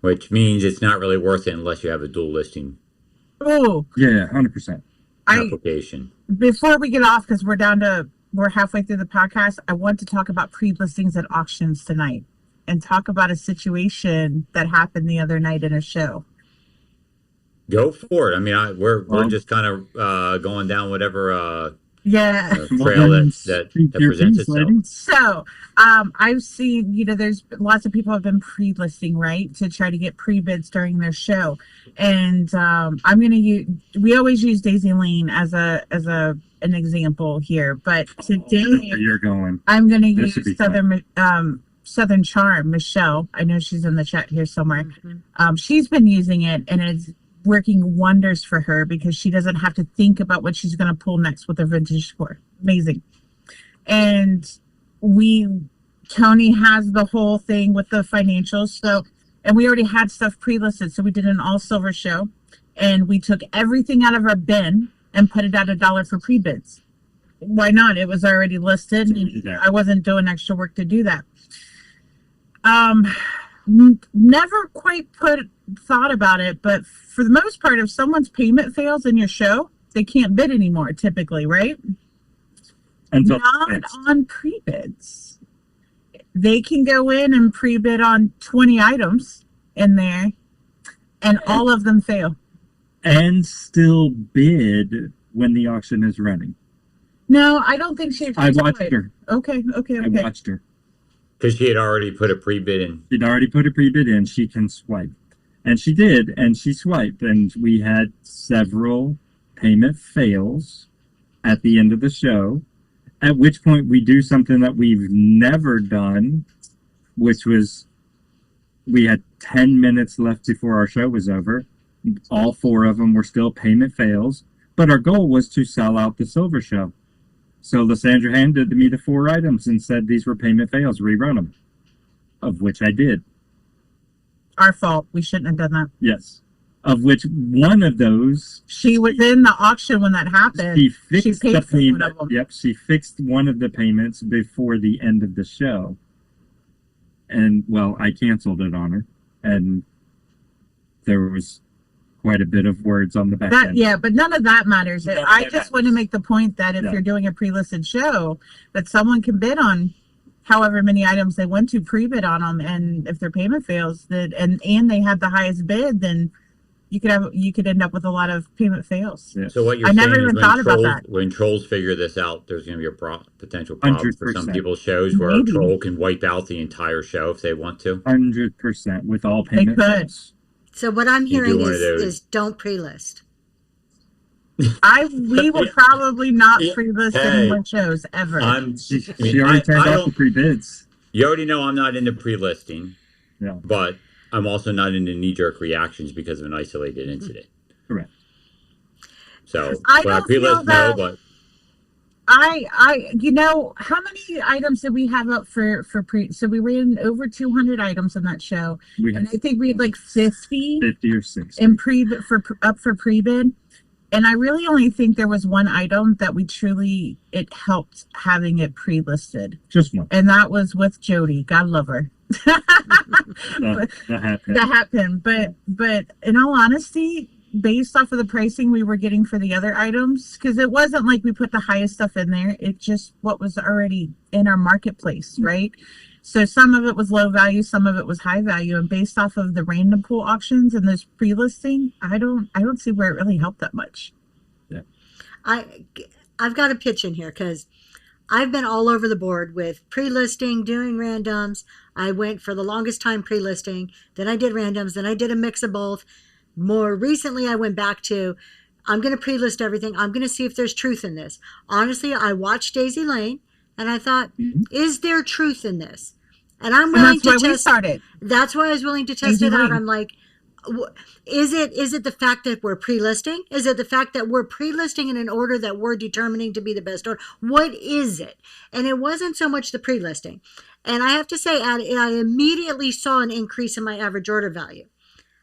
which means it's not really worth it unless you have a dual listing. Oh, yeah, 100%. Application. Before we get off, because we're halfway through the podcast, I want to talk about pre-listings at auctions tonight, and talk about a situation that happened the other night in a show. Go for it. I mean, we're just kind of going down whatever trail that presents itself. So I've seen, there's lots of people have been pre-listing, right, to try to get pre-bids during their show. And I'm going to use, we always use Daisy Lane as an example here, but today you're going. I'm going to use Southern Charm, Michelle. I know she's in the chat here somewhere. She's been using it, and it's working wonders for her because she doesn't have to think about what she's going to pull next with her vintage score. Amazing. And Tony has the whole thing with the financials. So, and we already had stuff pre-listed. So we did an all silver show, and we took everything out of our bin and put it at $1 for pre-bids. Why not? It was already listed. I wasn't doing extra work to do that. Never quite thought about it, but for the most part, if someone's payment fails in your show, they can't bid anymore typically, right? Not on pre-bids. They can go in and pre-bid on 20 items in there, and all of them fail. And still bid when the auction is running. No, I don't think she. I watched her. Okay. I watched her. Because she had already put a pre-bid in. She'd already put a pre-bid in. She can swipe. And she did, and she swiped. And we had several payment fails at the end of the show, at which point we do something that we've never done, which was we had 10 minutes left before our show was over. All 4 of them were still payment fails, but our goal was to sell out the silver show. So Lysandra handed me the 4 items and said these were payment fails, rerun them, of which I did. Our fault. We shouldn't have done that. Yes. Of which one of those... She was in the auction when that happened. She fixed paid the for one payment. of them. Yep, she fixed one of the payments before the end of the show. And, well, I canceled it on her. And there was quite a bit of words on the back end. Yeah, but none of that matters. I just want to make the point that if Yeah. you're doing a pre-listed show, that someone can bid on however many items they want to pre-bid on them, and if their payment fails, and they have the highest bid, then you could end up with a lot of payment fails. Yeah. So what you're I saying never is even when thought about trolls, that. when trolls figure this out, there's going to be a potential problem for some 100%. people's shows where Maybe. a troll can wipe out the entire show if they want to. 100% with all payment could. fails. So what I'm You hearing do one of those. is don't pre-list. We will probably not Yeah. pre-list Hey. any more shows ever. She already turned off the pre-bids. You already know I'm not into pre-listing, Yeah. but I'm also not into knee-jerk reactions because of an isolated incident. Correct. So, I when I don't feel pre-list, no, that- but how many items did we have up for pre? So we ran over 200 items in that show, We and had I think we had like 50 50 or 60. in up for pre-bid. And I really only think there was one item that it helped having it pre-listed. Just one. And that was with Jody. God love her. The hat pin. The hat pin. But in all honesty, based off of the pricing we were getting for the other items, because it wasn't like we put the highest stuff in there, it just what was already in our marketplace, right? So some of it was low value, some of it was high value, and based off of the random pool auctions and those pre-listing, I don't see where it really helped that much. Yeah. I've got a pitch in here because I've been all over the board with pre-listing, doing randoms. I went for the longest time pre-listing, then I did randoms, then I did a mix of both. More recently, I went back to, I'm going to pre-list everything. I'm going to see if there's truth in this. Honestly, I watched Daisy Lane and I thought, is there truth in this? And I'm willing to test. That's why I was willing to test it out. I'm like, is it the fact that we're pre-listing? Is it the fact that we're pre-listing in an order that we're determining to be the best order? What is it? And it wasn't so much the pre-listing. And I have to say, I immediately saw an increase in my average order value.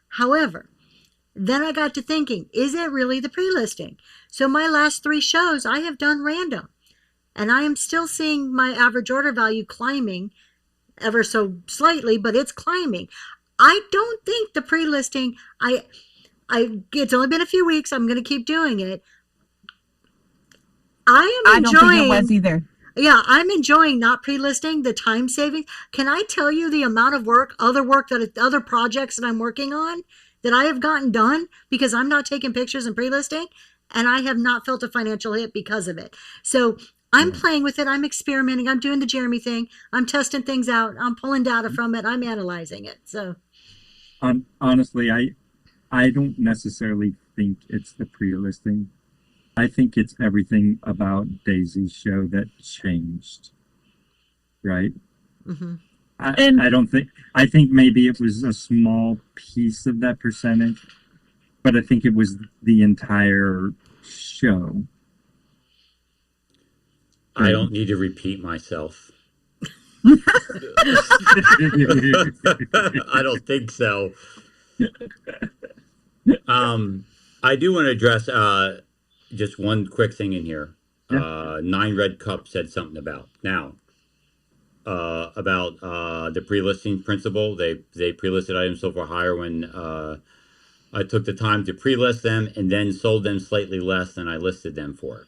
However, then I got to thinking, is it really the pre-listing? So my last 3 shows, I have done random. And I am still seeing my average order value climbing ever so slightly, but it's climbing. I don't think the pre-listing, it's only been a few weeks. I'm going to keep doing it. I don't think it was either. Yeah, I'm enjoying not pre-listing, the time saving. Can I tell you the amount of other projects that I'm working on that I have gotten done because I'm not taking pictures and pre-listing, and I have not felt a financial hit because of it. So I'm playing with it. I'm experimenting. I'm doing the Jeremy thing. I'm testing things out. I'm pulling data from it. I'm analyzing it. So, honestly, I don't necessarily think it's the pre-listing. I think it's everything about Daisy's show that changed. Right? Mm-hmm. I think maybe it was a small piece of that percentage, but I think it was the entire show. I don't need to repeat myself. I don't think so. I do want to address just one quick thing in here. Yeah. 9 Red Cup said something about the pre-listing principle. They pre-listed items so far higher when I took the time to pre-list them and then sold them slightly less than I listed them for.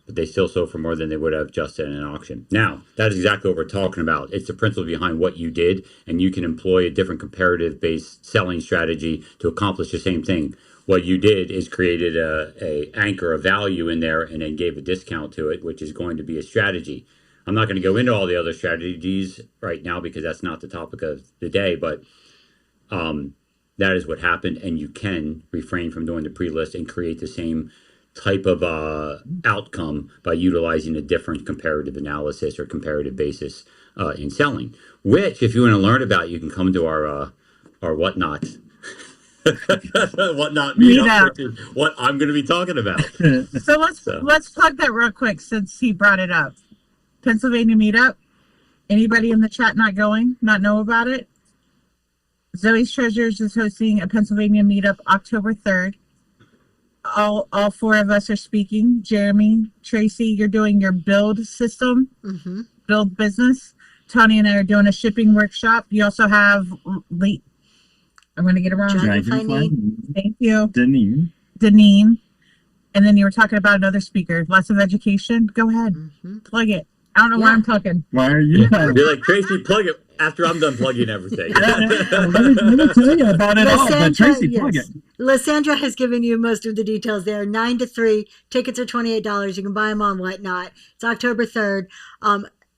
But they still sold for more than they would have just at an auction. Now, that is exactly what we're talking about. It's the principle behind what you did, and you can employ a different comparative-based selling strategy to accomplish the same thing. what you did is created a anchor of value in there and then gave a discount to it, which is going to be a strategy. I'm not going to go into all the other strategies right now because that's not the topic of the day, but that is what happened, and you can refrain from doing the pre-list and create the same type of outcome by utilizing a different comparative analysis or comparative basis in selling, which if you want to learn about, you can come to our whatnot whatnot meetup, which is what I'm going to be talking about. So let's plug that real quick since he brought it up. Pennsylvania meetup. Anybody in the chat not know about it? Zoe's Treasures is hosting a Pennsylvania meetup October 3rd. All four of us are speaking. Jeremy, Tracy, you're doing your build system, build business. Tony and I are doing a shipping workshop. You also have I'm going to get it wrong. Thank you. Deneen. And then you were talking about another speaker. Lots of education. Go ahead. Plug it. I don't know why I'm talking. Why are you? You're like, Tracy, plug it after I'm done plugging everything. let me tell you about it all. But Tracy, plug it. Lysandra has given you most of the details there. 9 to 3. Tickets are $28. You can buy them on Whatnot. It's October 3rd.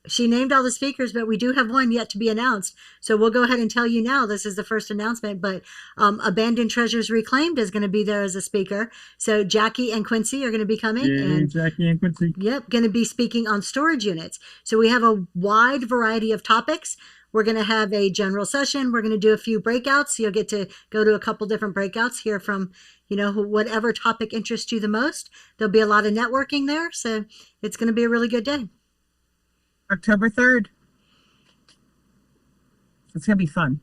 She named all the speakers, but we do have one yet to be announced. So we'll go ahead and tell you now. This is the first announcement, but Abandoned Treasures Reclaimed is going to be there as a speaker. So Jackie and Quincy are going to be coming. And Jackie and Quincy. Yep, going to be speaking on storage units. So we have a wide variety of topics. We're going to have a general session. We're going to do a few breakouts. You'll get to go to a couple different breakouts, hear from, whatever topic interests you the most. There'll be a lot of networking there. So it's going to be a really good day. October 3rd. It's going to be fun.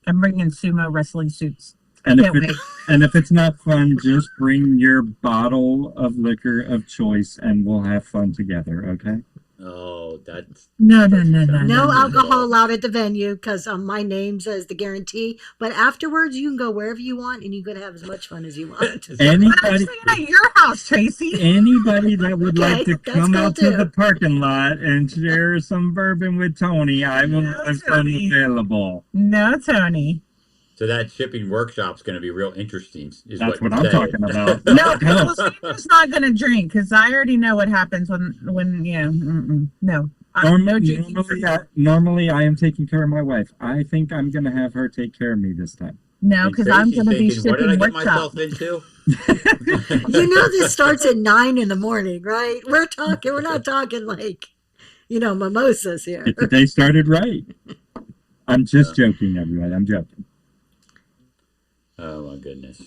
I'm bringing sumo wrestling suits. And if it's not fun, just bring your bottle of liquor of choice and we'll have fun together, okay? Oh, that's... No alcohol allowed at the venue because my name says the guarantee. But afterwards, you can go wherever you want and you can have as much fun as you want. Anybody at your house, Tracy. Anybody that would like to come out to the parking lot and share some bourbon with Tony, I will have fun available. No, Tony. So that shipping workshop's going to be real interesting. That's what I'm talking about. No, Lucinda's not going to drink because I already know what happens when no. Normally, I am taking care of my wife. I think I'm going to have her take care of me this time. No, because I'm going to be shipping workshop. What did I get workshop. myself into? This starts at 9 in the morning, right? We're not talking like, mimosas here. Get the day started right. I'm just joking, everybody. I'm joking. Oh my goodness.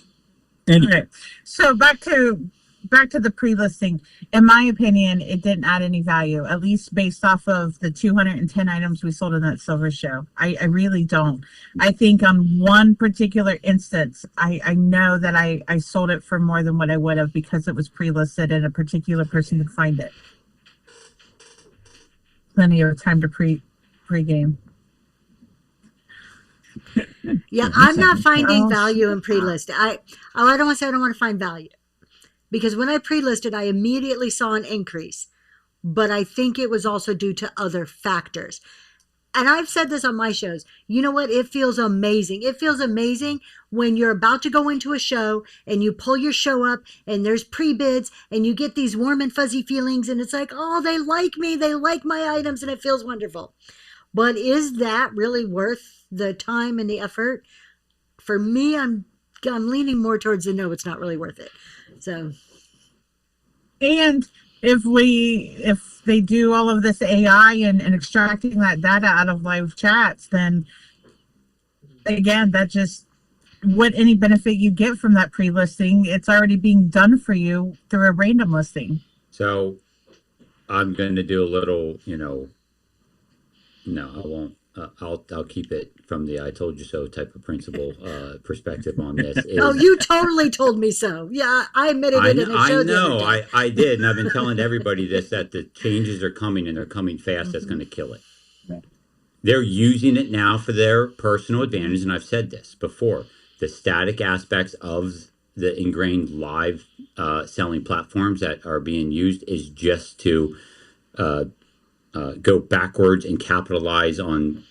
Anyway, okay. So back to the pre-listing. In my opinion, it didn't add any value, at least based off of the 210 items we sold in that silver show. I really don't. I think on one particular instance, I know that I sold it for more than what I would have because it was pre-listed and a particular person could find it. Plenty of time to pre-game. Yeah, I'm not finding value in pre-list. I don't want to say I don't want to find value. Because when I pre-listed, I immediately saw an increase. But I think it was also due to other factors. And I've said this on my shows. You know what? It feels amazing. It feels amazing when you're about to go into a show and you pull your show up and there's pre-bids and you get these warm and fuzzy feelings and it's like, oh, they like me. They like my items and it feels wonderful. But is that really worth the time and the effort? For me, I'm leaning more towards the no, it's not really worth it. So, and if they do all of this AI and extracting that data out of live chats, then again, that just what any benefit you get from that pre-listing, it's already being done for you through a random listing. So I'm going to do a little, no, I won't. I'll keep it from the "I told you so" type of principle perspective on this. You totally told me so. Yeah, I admitted it in a show. I know, I did, and I've been telling everybody this that the changes are coming and they're coming fast. That's going to kill it. Yeah. They're using it now for their personal advantage, and I've said this before. The static aspects of the ingrained live selling platforms that are being used is just to go backwards and capitalize on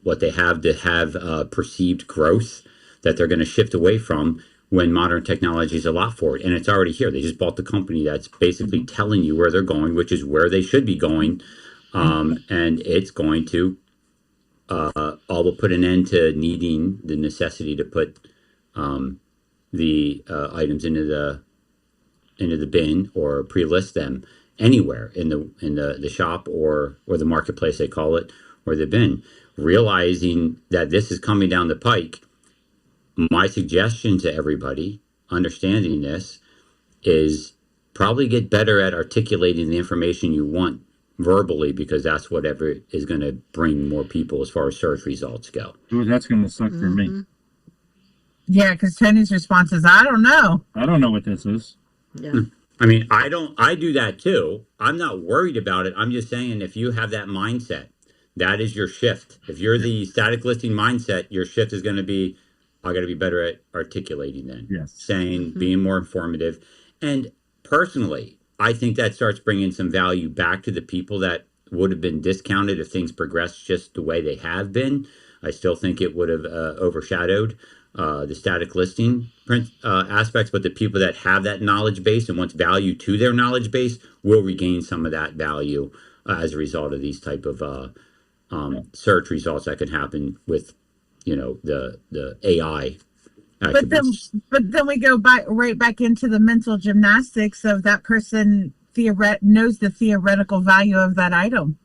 what they have to have perceived growth that they're going to shift away from, when modern technology is a lot for it, and it's already here. They just bought the company that's basically telling you where they're going, which is where they should be going, and it's going to all but put an end to needing the necessity to put the items into the bin or pre-list them anywhere in the shop or the marketplace, they call it, or the bin. Realizing that this is coming down the pike, my suggestion to everybody understanding this is probably get better at articulating the information you want verbally, because that's whatever is going to bring more people as far as search results go. Ooh, that's going to suck for me. Yeah, because Tony's response is, I don't know. I don't know what this is. Yeah. I mean, I do that too. I'm not worried about it. I'm just saying, if you have that mindset, that is your shift. If you're the static listing mindset, your shift is going to be, I got to be better at articulating then. Yes. Saying, being more informative. And personally, I think that starts bringing some value back to the people that would have been discounted if things progressed just the way they have been. I still think it would have overshadowed the static listing aspects, but the people that have that knowledge base and wants value to their knowledge base will regain some of that value as a result of these type of search results that can happen with, the AI. But then we go right back into the mental gymnastics of that person knows the theoretical value of that item.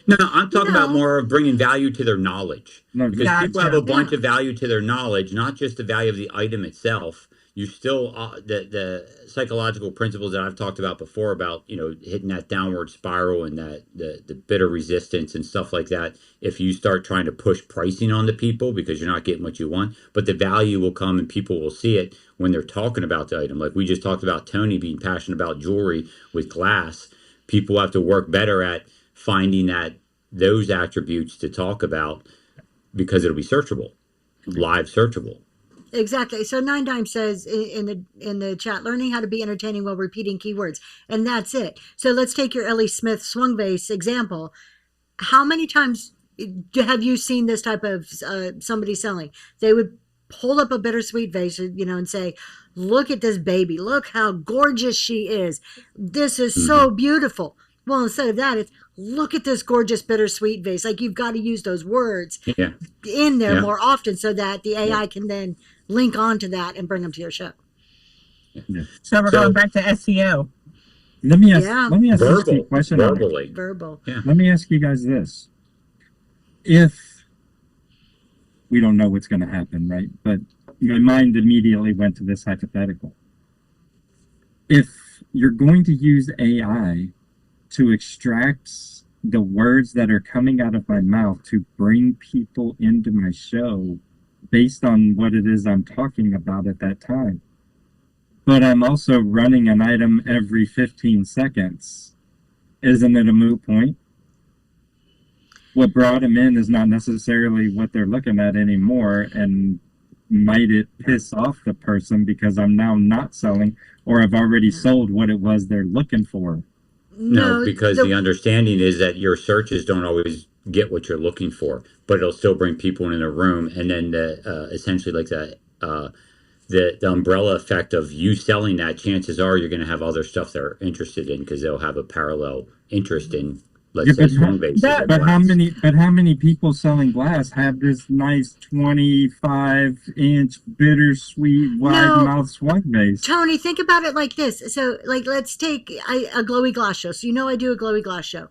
No, I'm talking about more of bringing value to their knowledge. No, because people have a bunch of value to their knowledge, not just the value of the item itself. You still, the psychological principles that I've talked about before about, hitting that downward spiral and that the bidder resistance and stuff like that. If you start trying to push pricing on the people because you're not getting what you want, but the value will come and people will see it when they're talking about the item. Like we just talked about Tony being passionate about jewelry with glass. People have to work better at finding those attributes to talk about, because it'll be searchable, live searchable. Exactly. So 9Dime says in the chat, learning how to be entertaining while repeating keywords, and that's it. So let's take your Ellie Smith swung vase example. How many times have you seen this type of somebody selling? They would hold up a bittersweet vase, and say, "Look at this baby. Look how gorgeous she is. This is so beautiful." Well, instead of that, it's, look at this gorgeous bittersweet vase. Like, you've got to use those words in there more often so that the AI can then link onto that and bring them to your show. Yeah. So we're going back to SEO. Let me ask this question. Verbal. Yeah. Let me ask you guys this. If we don't know what's going to happen, right? But my mind immediately went to this hypothetical. If you're going to use AI to extract the words that are coming out of my mouth to bring people into my show based on what it is I'm talking about at that time, but I'm also running an item every 15 seconds, isn't it a moot point? What brought them in is not necessarily what they're looking at anymore, and might it piss off the person because I'm now not selling, or I've already sold what it was they're looking for? No, because the understanding is that your searches don't always get what you're looking for, but it'll still bring people in a room, and then essentially like the umbrella effect of you selling that, chances are you're going to have other stuff they're interested in because they'll have a parallel interest in, let's say, swung bases. But how many people selling glass have this nice 25-inch bittersweet wide mouth swung base? Tony, think about it like this. So, let's take a glowy glass show. So I do a glowy glass show.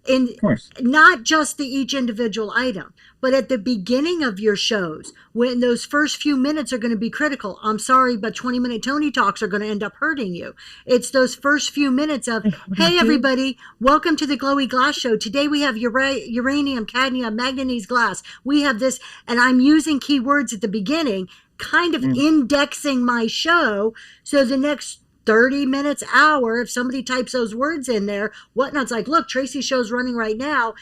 And of course, not just each individual item, but at the beginning of your shows, when those first few minutes are going to be critical. I'm sorry, but 20-minute Tony Talks are going to end up hurting you. It's those first few minutes of, hey, everybody, welcome to the Glowy Glass Show. Today we have uranium, cadmium, manganese glass. We have this, and I'm using keywords at the beginning, kind of indexing my show. So the next 30 minutes, hour, if somebody types those words in there, Whatnot's like, look, Tracy's show's running right now,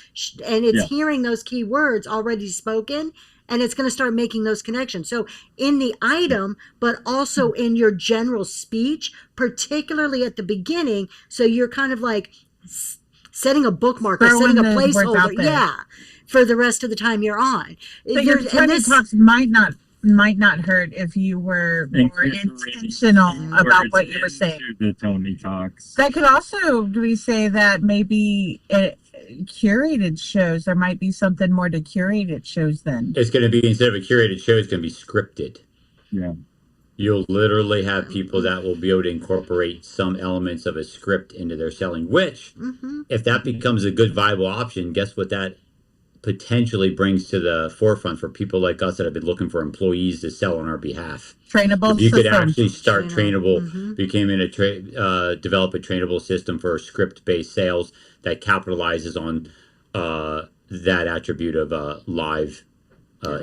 and it's hearing those keywords already spoken, and it's going to start making those connections. So in the item, but also in your general speech, particularly at the beginning, so you're kind of like setting a bookmark or setting a placeholder, for the rest of the time you're on. So your Tony Talks might not might not hurt if you were more intentional about what you were saying. The Tony Talks. That could also, do we say that maybe curated shows, there might be something more to curated shows then? It's going to be, instead of a curated show, it's going to be scripted. Yeah. You'll literally have people that will be able to incorporate some elements of a script into their selling, which, if that becomes a good viable option, guess what that potentially brings to the forefront for people like us that have been looking for employees to sell on our behalf. Trainable you system. Could actually start trainable, became in a develop a trainable system for script-based sales that capitalizes on that attribute of live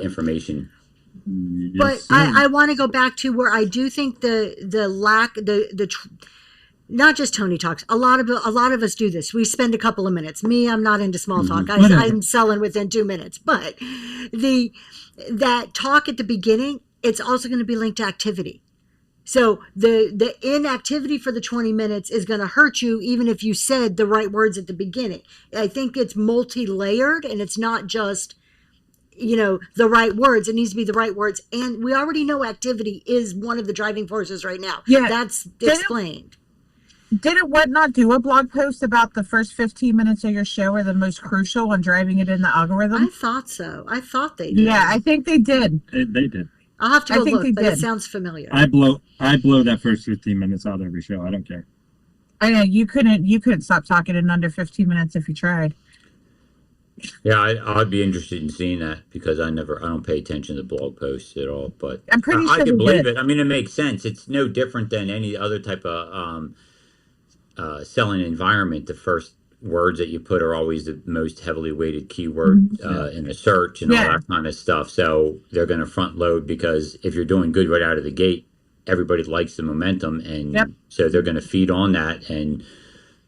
information. But I want to go back to where I do think the lack, not just Tony Talks. A lot of us do this. We spend a couple of minutes. Me, I'm not into small talk. I'm selling within 2 minutes. But that talk at the beginning, it's also going to be linked to activity. So the inactivity for the 20 minutes is going to hurt you, even if you said the right words at the beginning. I think it's multi-layered, and it's not just the right words. It needs to be the right words. And we already know activity is one of the driving forces right now. Yeah. That's explained. Didn't Whatnot do a blog post about the first 15 minutes of your show are the most crucial on driving it in the algorithm? I thought so. I thought they did. Yeah, I think they did. They did. I'll have to go look, but it sounds familiar. I blow that first 15 minutes out of every show. I don't care. I know you couldn't stop talking in under 15 minutes if you tried. Yeah, I'd be interested in seeing that, because I don't pay attention to blog posts at all. But I'm pretty sure I can believe it. I mean, it makes sense. It's no different than any other type of selling environment. The first words that you put are always the most heavily weighted keyword in a search and all that kind of stuff. So they're going to front load, because if you're doing good right out of the gate, everybody likes the momentum, and so they're going to feed on that and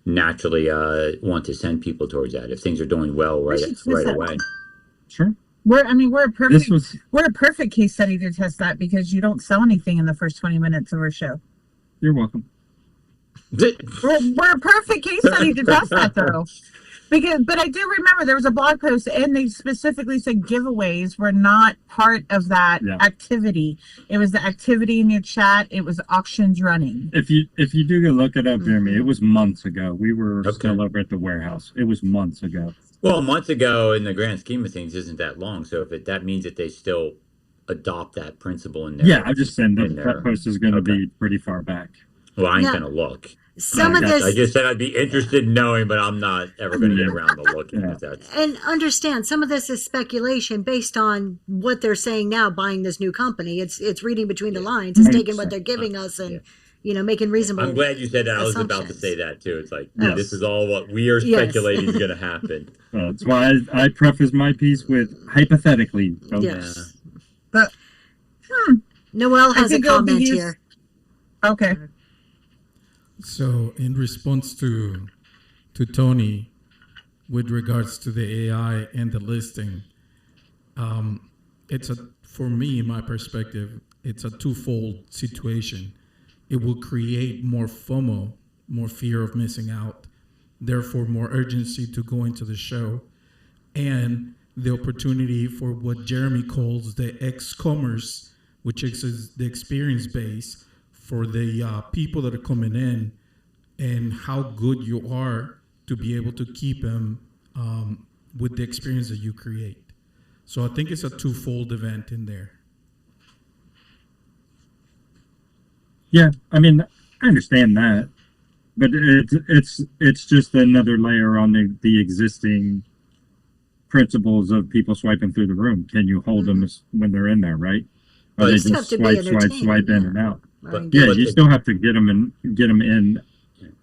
naturally want to send people towards that if things are doing well right away. Sure. We're a perfect case study to test that, because you don't sell anything in the first 20 minutes of our show. You're welcome. We're a perfect case study to test that, though. But I do remember there was a blog post, and they specifically said giveaways were not part of that activity. It was the activity in your chat. It was auctions running. If you do go look it up, Jeremy, it was months ago. We were still over at the warehouse. It was months ago. Well, months ago in the grand scheme of things isn't that long. So if that means that they still adopt that principle in there. Yeah, I'm just saying that post is going to be pretty far back. Well, I ain't going to look. I just said I'd be interested in knowing, but I'm not ever going to get around to looking at that. And understand, some of this is speculation based on what they're saying now, buying this new company. It's reading between the lines. It's taking what they're giving us and making reasonable. I'm glad you said that. I was about to say that too. It's like, this is all what we are speculating is going to happen. That's why I preface my piece with hypothetically. Yes. But Noelle has a comment here. Okay. So, in response to Tony, with regards to the AI and the listing, for me, in my perspective, it's a twofold situation. It will create more FOMO, more fear of missing out, therefore more urgency to go into the show, and the opportunity for what Jeremy calls the X-commerce, which is the experience base, for the people that are coming in, and how good you are to be able to keep them with the experience that you create. So I think it's a twofold event in there. Yeah, I mean, I understand that, but it's just another layer on the existing principles of people swiping through the room. Can you hold them when they're in there, right? Or they just swipe in and out. But you still have to get them in.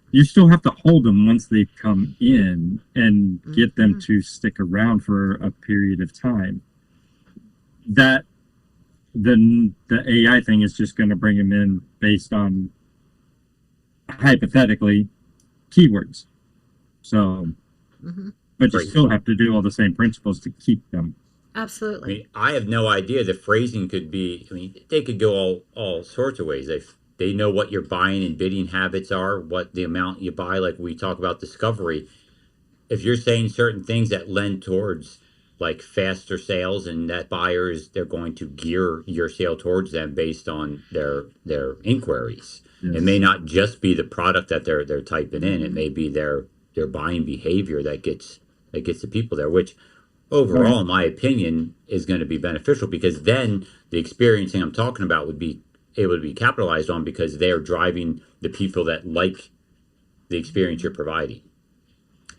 You still have to hold them once they come in and get them to stick around for a period of time. That then the AI thing is just going to bring them in based on hypothetically keywords. So, but you still have to do all the same principles to keep them. Absolutely. I mean, I have no idea. The phrasing could be, they could go all sorts of ways. They know what your buying and bidding habits are, what the amount you buy, like we talk about discovery. If you're saying certain things that lend towards like faster sales, and that buyers, they're going to gear your sale towards them based on their inquiries. Yes. It may not just be the product that they're typing in. It may be their buying behavior that gets the people there, which overall, in my opinion, is going to be beneficial, because then the experiencing I'm talking about would be able to be capitalized on, because they're driving the people that like the experience you're providing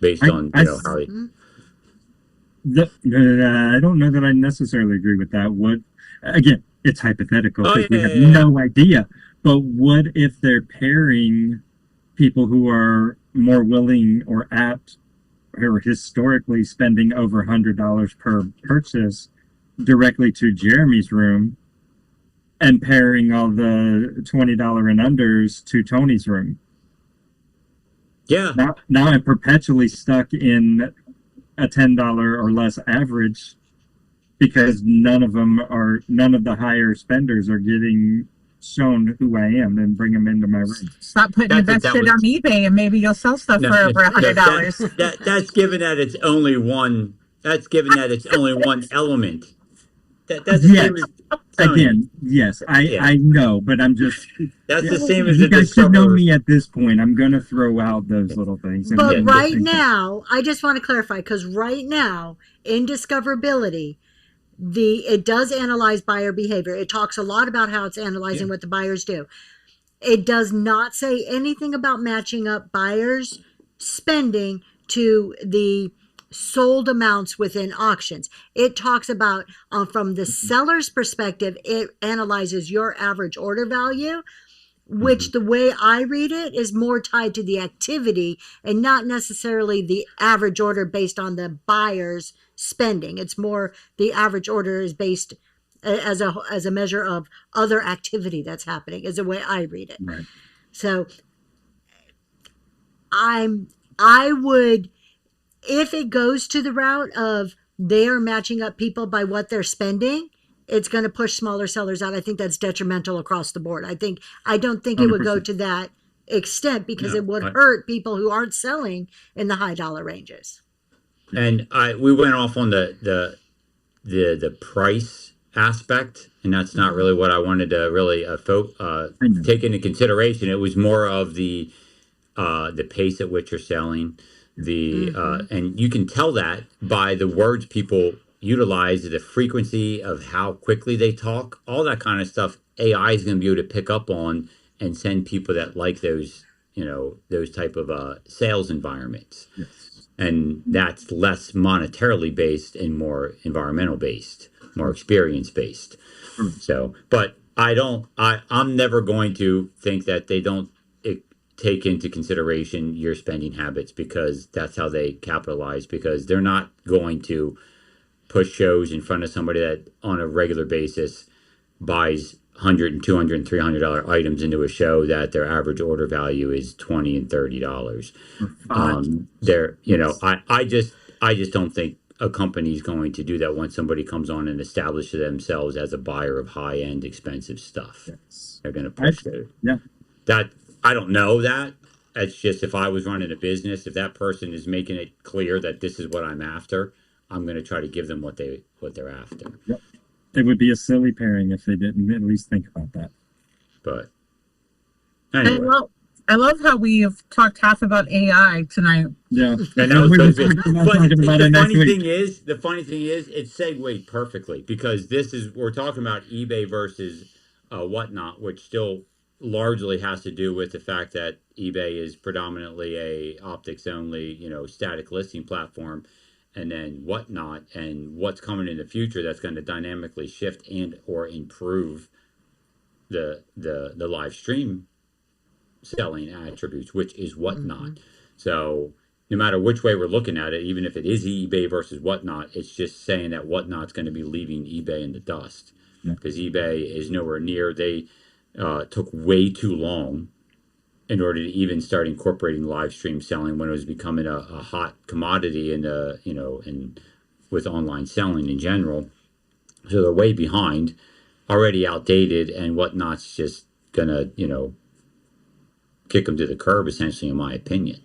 based on how they. I don't know that I necessarily agree with that. What, again, it's hypothetical because we have yeah. no idea. But what if they're pairing people who are more willing or apt or historically spending over $100 per purchase directly to Jeremy's room, and pairing all the $20 and unders to Tony's room? Yeah. Now I'm perpetually stuck in a $10 or less average, because none of the higher spenders are getting shown who I am and bring them into my room. Stop putting your best shit on eBay, and maybe you'll sell stuff for over $100. That's given that it's only one. That's given that it's only one element. That's the same as, again, yes, I know, but I'm just. That's the same as you guys should know me at this point. I'm going to throw out those little things. But right now, I just want to clarify, because right now in discoverability, it does analyze buyer behavior. It talks a lot about how it's analyzing what the buyers do. It does not say anything about matching up buyers' spending to the sold amounts within auctions. It talks about, from the seller's perspective, it analyzes your average order value, which the way I read it is more tied to the activity and not necessarily the average order based on the buyer's spending. It's more the average order is based as a measure of other activity that's happening, is the way I read it. Right. So I would, if it goes to the route of they're matching up people by what they're spending, it's going to push smaller sellers out. I think that's detrimental across the board. I don't think it would go to that extent, because it would hurt people who aren't selling in the high dollar ranges. And we went off on the price aspect, and that's not really what I wanted to really take into consideration. It was more of the pace at which you're selling, and you can tell that by the words people utilize, the frequency of how quickly they talk, all that kind of stuff. AI is going to be able to pick up on and send people that like those type of sales environments. Yes. And that's less monetarily based and more environmental based, more experience based. So, but I'm never going to think that they don't take into consideration your spending habits, because that's how they capitalize, because they're not going to push shows in front of somebody that on a regular basis buys $100 and $200 and $300 items into a show that their average order value is $20 and $30. I just don't think a company is going to do that once somebody comes on and establishes themselves as a buyer of high end expensive stuff. Yes. They're going to push it. Yeah. That I don't know that. It's just, if I was running a business, if that person is making it clear that this is what I'm after, I'm going to try to give them what they're after. Yep. It would be a silly pairing if they didn't at least think about that. But anyway. I love how we have talked half about AI tonight. Yeah. And that was the funny thing is, it segued perfectly, because we're talking about eBay versus whatnot, which still largely has to do with the fact that eBay is predominantly a optics only, static listing platform. And then whatnot, and what's coming in the future that's going to dynamically shift and or improve the live stream selling attributes, which is whatnot. So no matter which way we're looking at it, even if it is eBay versus whatnot, it's just saying that whatnot's going to be leaving eBay in the dust, because eBay is nowhere near. They took way too long in order to even start incorporating live stream selling when it was becoming a hot commodity and with online selling in general. So they're way behind, already outdated, and whatnot's just gonna, kick them to the curb, essentially, in my opinion.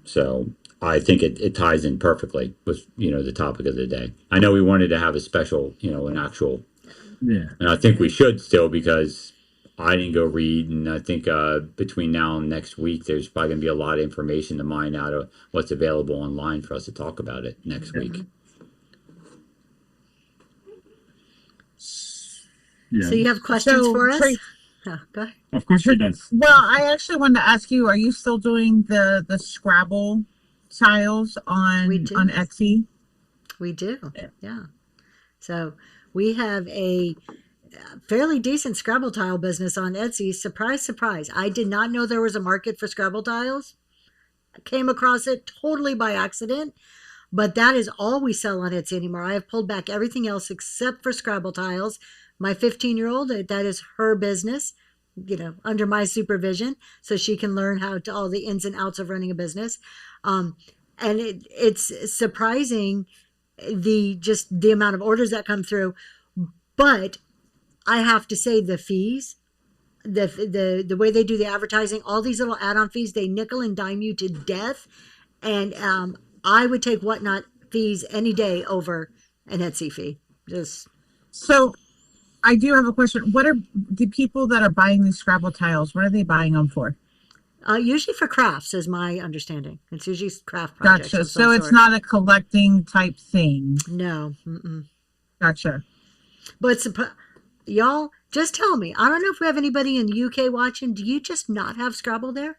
So I think it ties in perfectly with, the topic of the day. I know we wanted to have a special, an actual, Yeah. and I think we should still, because I didn't go read, and I think between now and next week, there's probably going to be a lot of information to mine out of what's available online for us to talk about it next week. Yeah. So you have questions So, for us? Trace- Oh, go ahead. Of course it does. Well, I actually wanted to ask you: are you still doing the Scrabble tiles We on do. Etsy? We do. Yeah. So we have a fairly decent Scrabble tile business on Etsy. Surprise, surprise. I did not know there was a market for Scrabble tiles. I came across it totally by accident, but that is all we sell on Etsy anymore. I have pulled back everything else except for Scrabble tiles. My 15-year-old, that is her business, under my supervision, so she can learn all the ins and outs of running a business. And it's surprising the amount of orders that come through. But I have to say, the fees, the way they do the advertising, all these little add-on fees, they nickel and dime you to death. And I would take Whatnot fees any day over an Etsy fee. So I do have a question. What are the people that are buying these Scrabble tiles? What are they buying them for? Usually for crafts, is my understanding. It's usually craft projects. Gotcha. Of some So it's sort. not a collecting type thing. No. Mm-mm. Gotcha. But y'all, just tell me. I don't know if we have anybody in the UK watching. Do you just not have Scrabble there?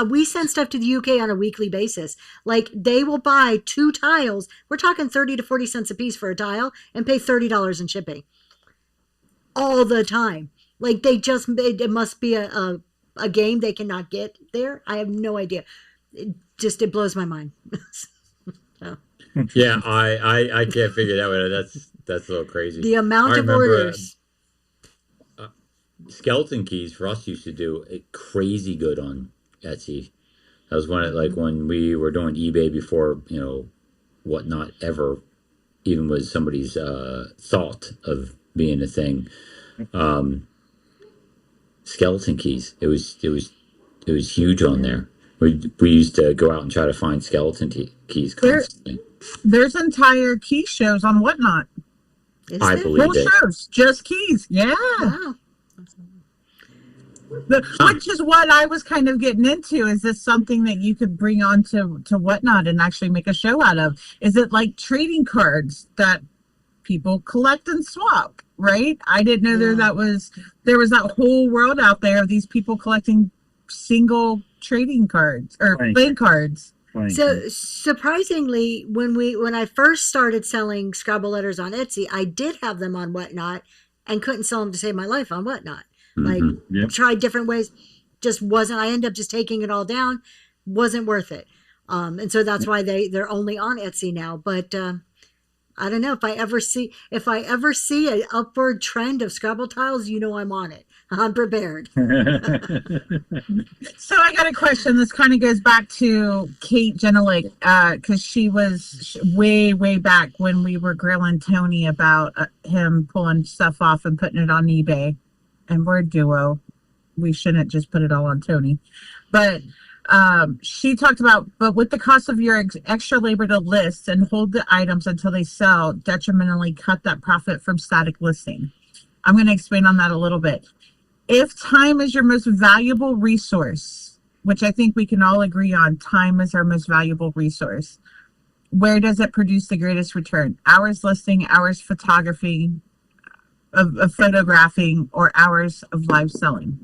We send stuff to the UK on a weekly basis. Like, they will buy 2 tiles. We're talking 30 to 40 cents a piece for a tile, and pay $30 in shipping. All the time. Like, it must be a game they cannot get there. I have no idea. It blows my mind. So. Yeah, I can't figure that one out. That's a little crazy. The amount of orders. Skeleton keys for us used to do crazy good on Etsy. That was when we were doing eBay before, Whatnot ever even was somebody's thought of being a thing. Skeleton keys. It was huge on there. We used to go out and try to find skeleton keys constantly. There's entire key shows on Whatnot. I believe Whole it. shows, just keys. Yeah. Wow. Which is what I was kind of getting into. Is this something that you could bring on to Whatnot and actually make a show out of? Is it like trading cards that people collect and swap, right? I didn't know there was that whole world out there of these people collecting single trading cards or playing cards. So surprisingly, when I first started selling Scrabble letters on Etsy, I did have them on Whatnot and couldn't sell them to save my life on Whatnot. Tried different ways, just wasn't. I ended up just taking it all down. Wasn't worth it. And so that's why they're only on Etsy now. But I don't know, if I ever see an upward trend of Scrabble tiles, I'm on it. I'm prepared. So I got a question. This kind of goes back to Kate Genelick, because she was way back when we were grilling Tony about him pulling stuff off and putting it on eBay. And we're a duo. We shouldn't just put it all on Tony. But she talked about, but with the cost of your extra labor to list and hold the items until they sell, detrimentally cut that profit from static listing. I'm going to expand on that a little bit. If time is your most valuable resource, which I think we can all agree on, time is our most valuable resource. Where does it produce the greatest return? Hours listing, hours photography, of photographing, or hours of live selling?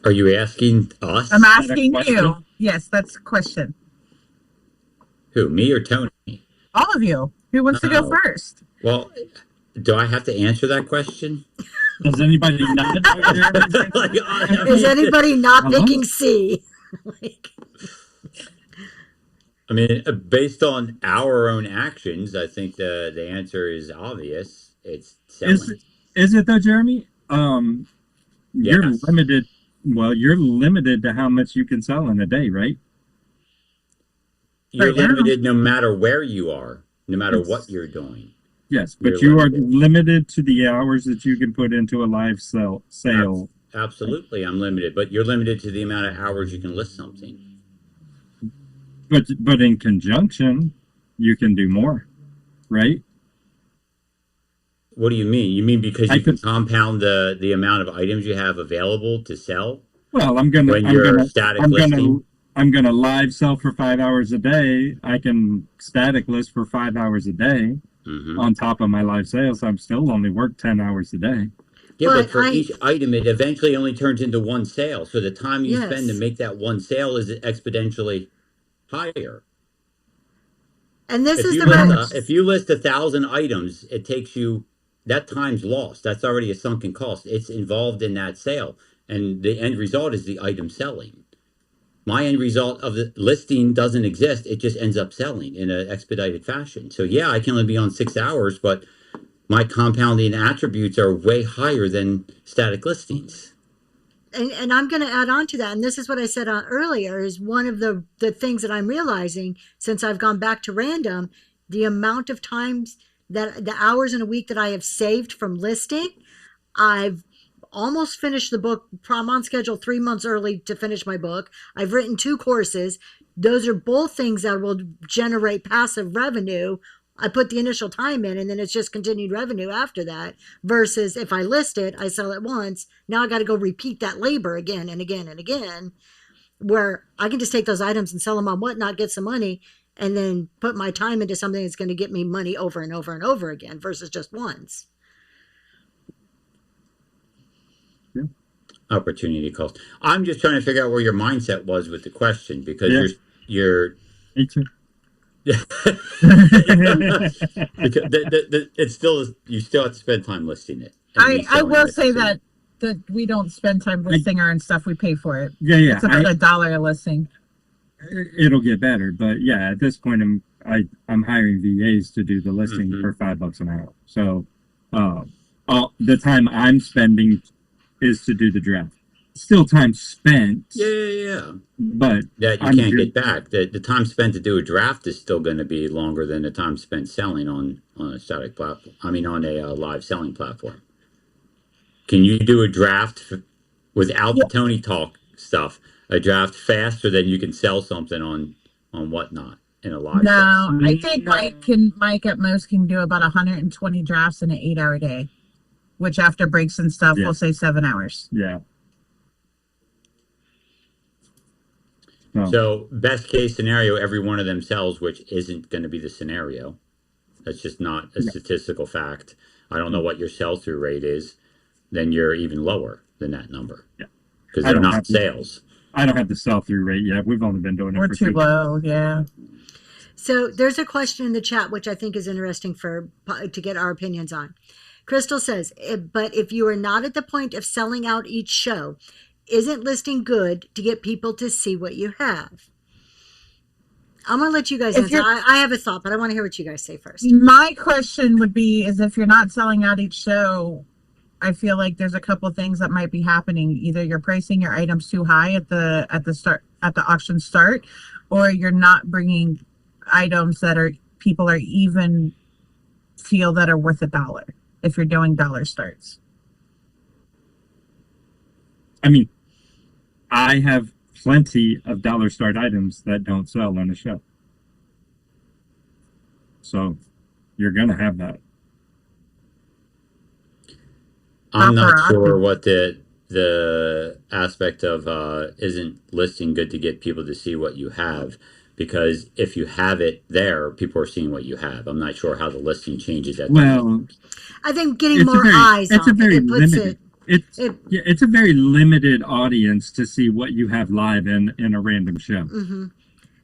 Are you asking us? I'm asking you. Yes, that's a question. Who, me or Tony? All of you. Who wants to go first? Well, do I have to answer that question? Does anybody not? Is anybody not picking C? I mean, based on our own actions, I think the answer is obvious. It's selling. Is it though, Jeremy? You're Yes. limited. Well, you're limited to how much you can sell in a day, right? You're Right now. limited no matter where you are, no matter what you're doing. Yes, but You're you are limited. limited to the hours that you can put into a live sale. Absolutely, I'm limited, but you're limited to the amount of hours you can list something. but in conjunction, you can do more, right? What do you mean? You mean because I you can could- compound the amount of items you have available to sell Well, when you're static listing? I'm gonna live sell for 5 hours a day. I can static list for 5 hours a day on top of my live sales. I'm still only work 10 hours a day. Yeah, But but for each item, it eventually only turns into one sale. So the time you spend to Yes. make that one sale is exponentially higher. And this If is you the list, if you list 1,000 items, it takes you, that time's lost. That's already a sunken cost. It's involved in that sale. And the end result is the item selling. My end result of the listing doesn't exist. It just ends up selling in an expedited fashion. So yeah, I can only be on 6 hours, but my compounding attributes are way higher than static listings. and I'm going to add on to that. And this is what I said earlier is one of the things that I'm realizing since I've gone back to random, the amount of times that the hours in a week that I have saved from listing. I've almost finished the book. I'm on schedule 3 months early to finish my book. I've written 2 courses. Those are both things that will generate passive revenue. I put the initial time in and then it's just continued revenue after that. Versus if I list it, I sell it once. Now I got to go repeat that labor again and again and again. Where I can just take those items and sell them on Whatnot, get some money, and then put my time into something that's going to get me money over and over and over again versus just once. Opportunity cost. I'm just trying to figure out where your mindset was with the question because you're Me too. it's still, you still have to spend time listing it. I will say that we don't spend time listing our own stuff. We pay for it. Yeah, It's about $1 a listing. It'll get better, but yeah, at this point, I'm hiring VAs to do the listing for $5 an hour. So, all the time I'm spending is to do the draft. Still time spent. Yeah. But that you can't get back. The time spent to do a draft is still going to be longer than the time spent selling on a static platform. I mean, on a live selling platform. Can you do a draft without the Tony Talk stuff? A draft faster than you can sell something on Whatnot in a live No, sale? I think Mike at most can do about 120 drafts in an 8-hour day, which after breaks and stuff, we'll say 7 hours. Yeah. So best case scenario, every one of them sells, which isn't going to be the scenario. That's just not a statistical fact. I don't know what your sell-through rate is. Then you're even lower than that number. Yeah. Because they're not sales. I don't have the sell-through rate yet. We've only been doing it We're for too low, yeah. So there's a question in the chat which I think is interesting to get our opinions on. Crystal says, but if you are not at the point of selling out each show, isn't listing good to get people to see what you have? I'm going to let you guys answer. I have a thought, but I want to hear what you guys say first. My question would be, is if you're not selling out each show, I feel like there's a couple things that might be happening. Either you're pricing your items too high at the auction start, or you're not bringing items that people are even feel that are worth $1 if you're doing dollar starts. I mean, I have plenty of dollar start items that don't sell on the show. So you're going to have that. I'm not sure what the aspect of isn't listing good to get people to see what you have, because if you have it there, people are seeing what you have. I'm not sure how the listing changes that. Well, I think getting more eyes on it. It's a very limited audience to see what you have live in a random show. Mm-hmm.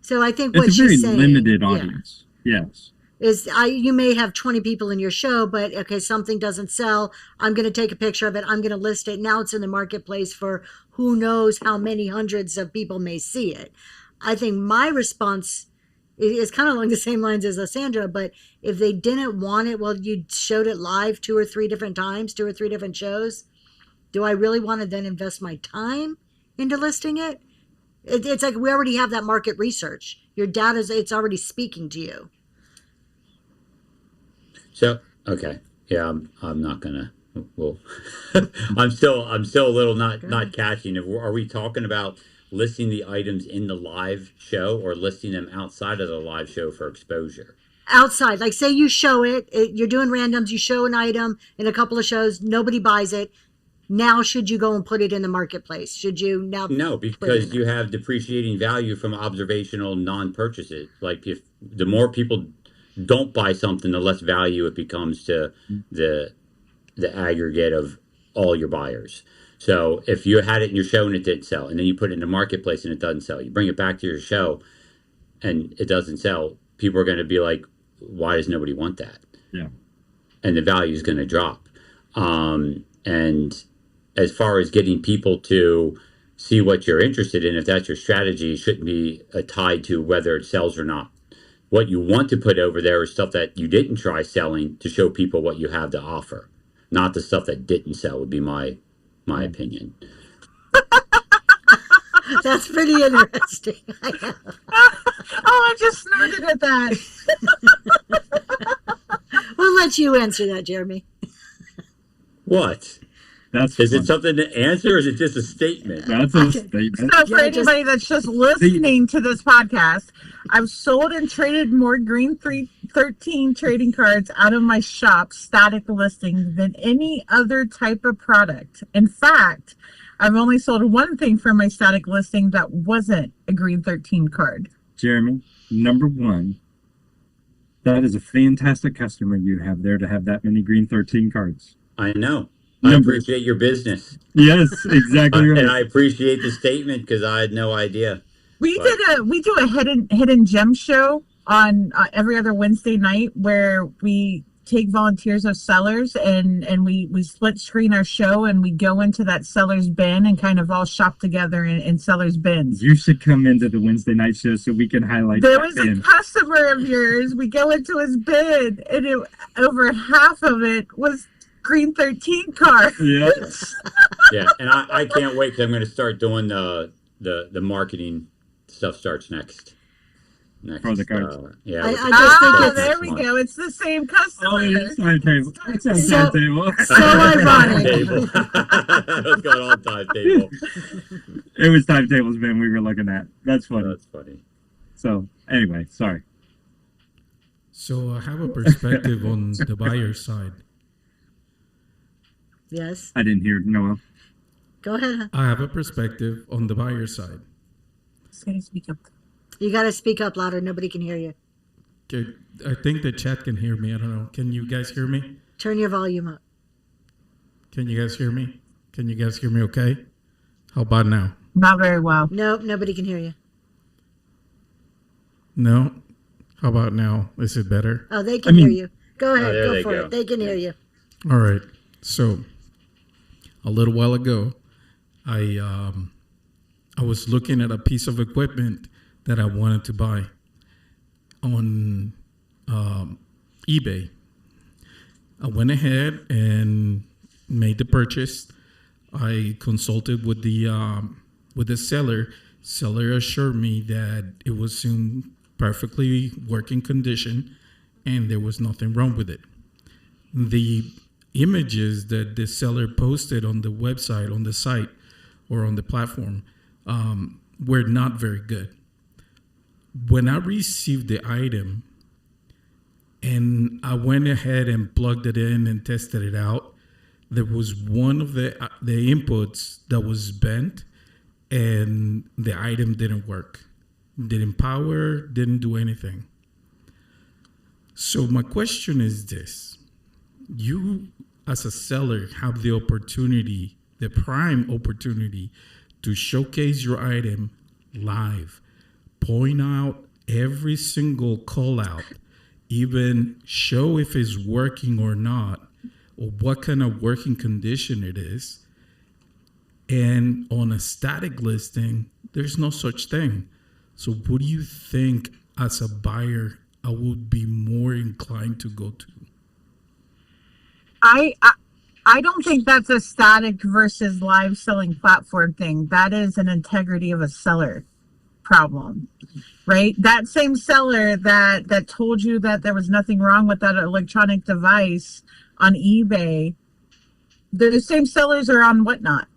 So I think what she's saying, it's a very limited audience. Yes. You may have 20 people in your show, but okay, something doesn't sell. I'm going to take a picture of it. I'm going to list it. Now it's in the marketplace for who knows how many hundreds of people may see it. I think my response is kind of along the same lines as Sandra, but if they didn't want it, well, you showed it live 2 or 3 different times, 2 or 3 different shows. Do I really want to then invest my time into listing it? It's like we already have that market research. Your data it's already speaking to you. So, okay. Yeah, I'm not gonna, well, I'm still a little not catching. Are we talking about listing the items in the live show or listing them outside of the live show for exposure. Outside, like say you show you're doing randoms, you show an item in a couple of shows, nobody buys it. Now, should you go and put it in the marketplace? Should you now? No, because you have depreciating value from observational non-purchases. Like if the more people don't buy something, the less value it becomes to the aggregate of all your buyers. So if you had it in your show and it didn't sell, and then you put it in the marketplace and it doesn't sell, you bring it back to your show and it doesn't sell, people are going to be like, why does nobody want that? Yeah. And the value is going to drop. And as far as getting people to see what you're interested in, if that's your strategy, it shouldn't be tied to whether it sells or not. What you want to put over there is stuff that you didn't try selling to show people what you have to offer, not the stuff that didn't sell, would be my opinion. That's pretty interesting. Oh, I just snorted at that. We'll let you answer that, Jeremy. What? Is it something to answer, or is it just a statement? That's a statement. So for anybody that's just listening to this podcast, I've sold and traded more Green 13 trading cards out of my shop static listing than any other type of product. In fact, I've only sold one thing from my static listing that wasn't a Green 13 card. Jeremy, number one, that is a fantastic customer you have there to have that many Green 13 cards. I know. I appreciate your business. Yes, exactly right. And I appreciate the statement because I had no idea. We do a hidden gem show on every other Wednesday night where we take volunteers of sellers and we split screen our show and we go into that seller's bin and kind of all shop together in sellers' bins. You should come into the Wednesday night show so we can highlight There that was bin. a customer of yours. We go into his bin and over half of it was Green 13 cards. Yes. Yeah, and I can't wait because I'm going to start doing the marketing stuff starts next. For the cards. Yeah. I just think it's there we go. It's the same customer. Oh, it's timetable. It's on So- timetable. So ironic. Timetable. Let's go on timetable. It was timetables, man, we were looking at. That's funny. That's funny. So, anyway, sorry. So I have a perspective on the buyer side. Yes. I didn't hear Noah. Go ahead. I have a perspective on the buyer side. Just gotta speak up. You got to speak up louder. Nobody can hear you. Okay, I think the chat can hear me. I don't know. Can you guys hear me? Turn your volume up. Can you guys hear me? Can you guys hear me okay? How about now? Not very well. Nope, nobody can hear you. No? How about now? Is it better? Oh, they can hear you. Go ahead. there Go they for go. it. They can hear you. All right. So, a little while ago, I was looking at a piece of equipment that I wanted to buy on eBay. I went ahead and made the purchase. I consulted with the seller. Seller assured me that it was in perfectly working condition and there was nothing wrong with it. The images that the seller posted on the website, on the site, or on the platform were not very good. When I received the item and I went ahead and plugged it in and tested it out, there was one of the inputs that was bent and the item didn't work. Didn't power, didn't do anything. So my question is this. You, as a seller, have the opportunity, the prime opportunity, to showcase your item live. Point out every single call out, even show if it's working or not, or what kind of working condition it is. And on a static listing, there's no such thing. So what do you think as a buyer I would be more inclined to go to? I don't think that's a static versus live selling platform thing. That is an integrity of a seller problem, right? That same seller that told you that there was nothing wrong with that electronic device on eBay, the same sellers are on Whatnot.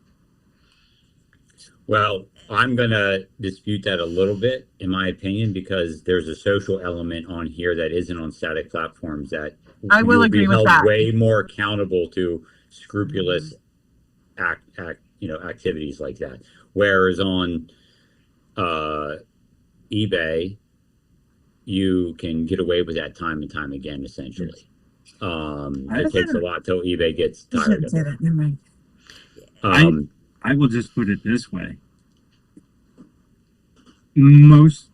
Well, I'm gonna dispute that a little bit, in my opinion, because there's a social element on here that isn't on static platforms that I will you'll agree be with held that. way more accountable to scrupulous activities like that. Whereas on eBay, you can get away with that time and time again, essentially. It takes a lot till eBay gets You tired shouldn't of say it. that. Never mind. I will just put it this way. Most,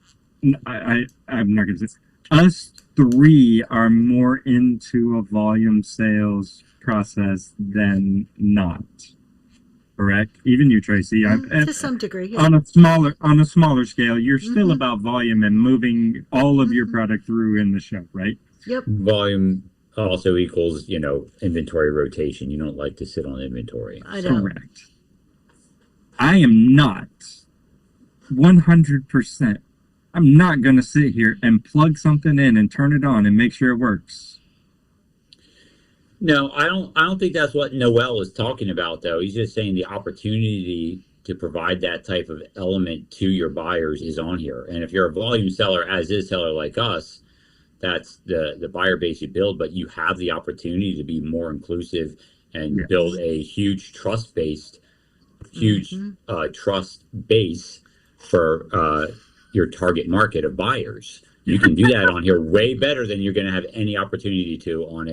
I'm not going to say, us three are more into a volume sales process than not. Correct? Even you, Tracy. To some degree, yeah. On a smaller scale, you're still about volume and moving all of your product through in the show, right? Yep. Volume also equals, inventory rotation. You don't like to sit on inventory. I don't. Correct. I am not 100%. I'm not going to sit here and plug something in and turn it on and make sure it works. No, I don't think that's what Noel is talking about, though. He's just saying the opportunity to provide that type of element to your buyers is on here. And if you're a volume seller, as is seller like us, that's the buyer base you build, but you have the opportunity to be more inclusive and Yes. build a huge trust base for your target market of buyers. You can do that on here way better than you're going to have any opportunity to on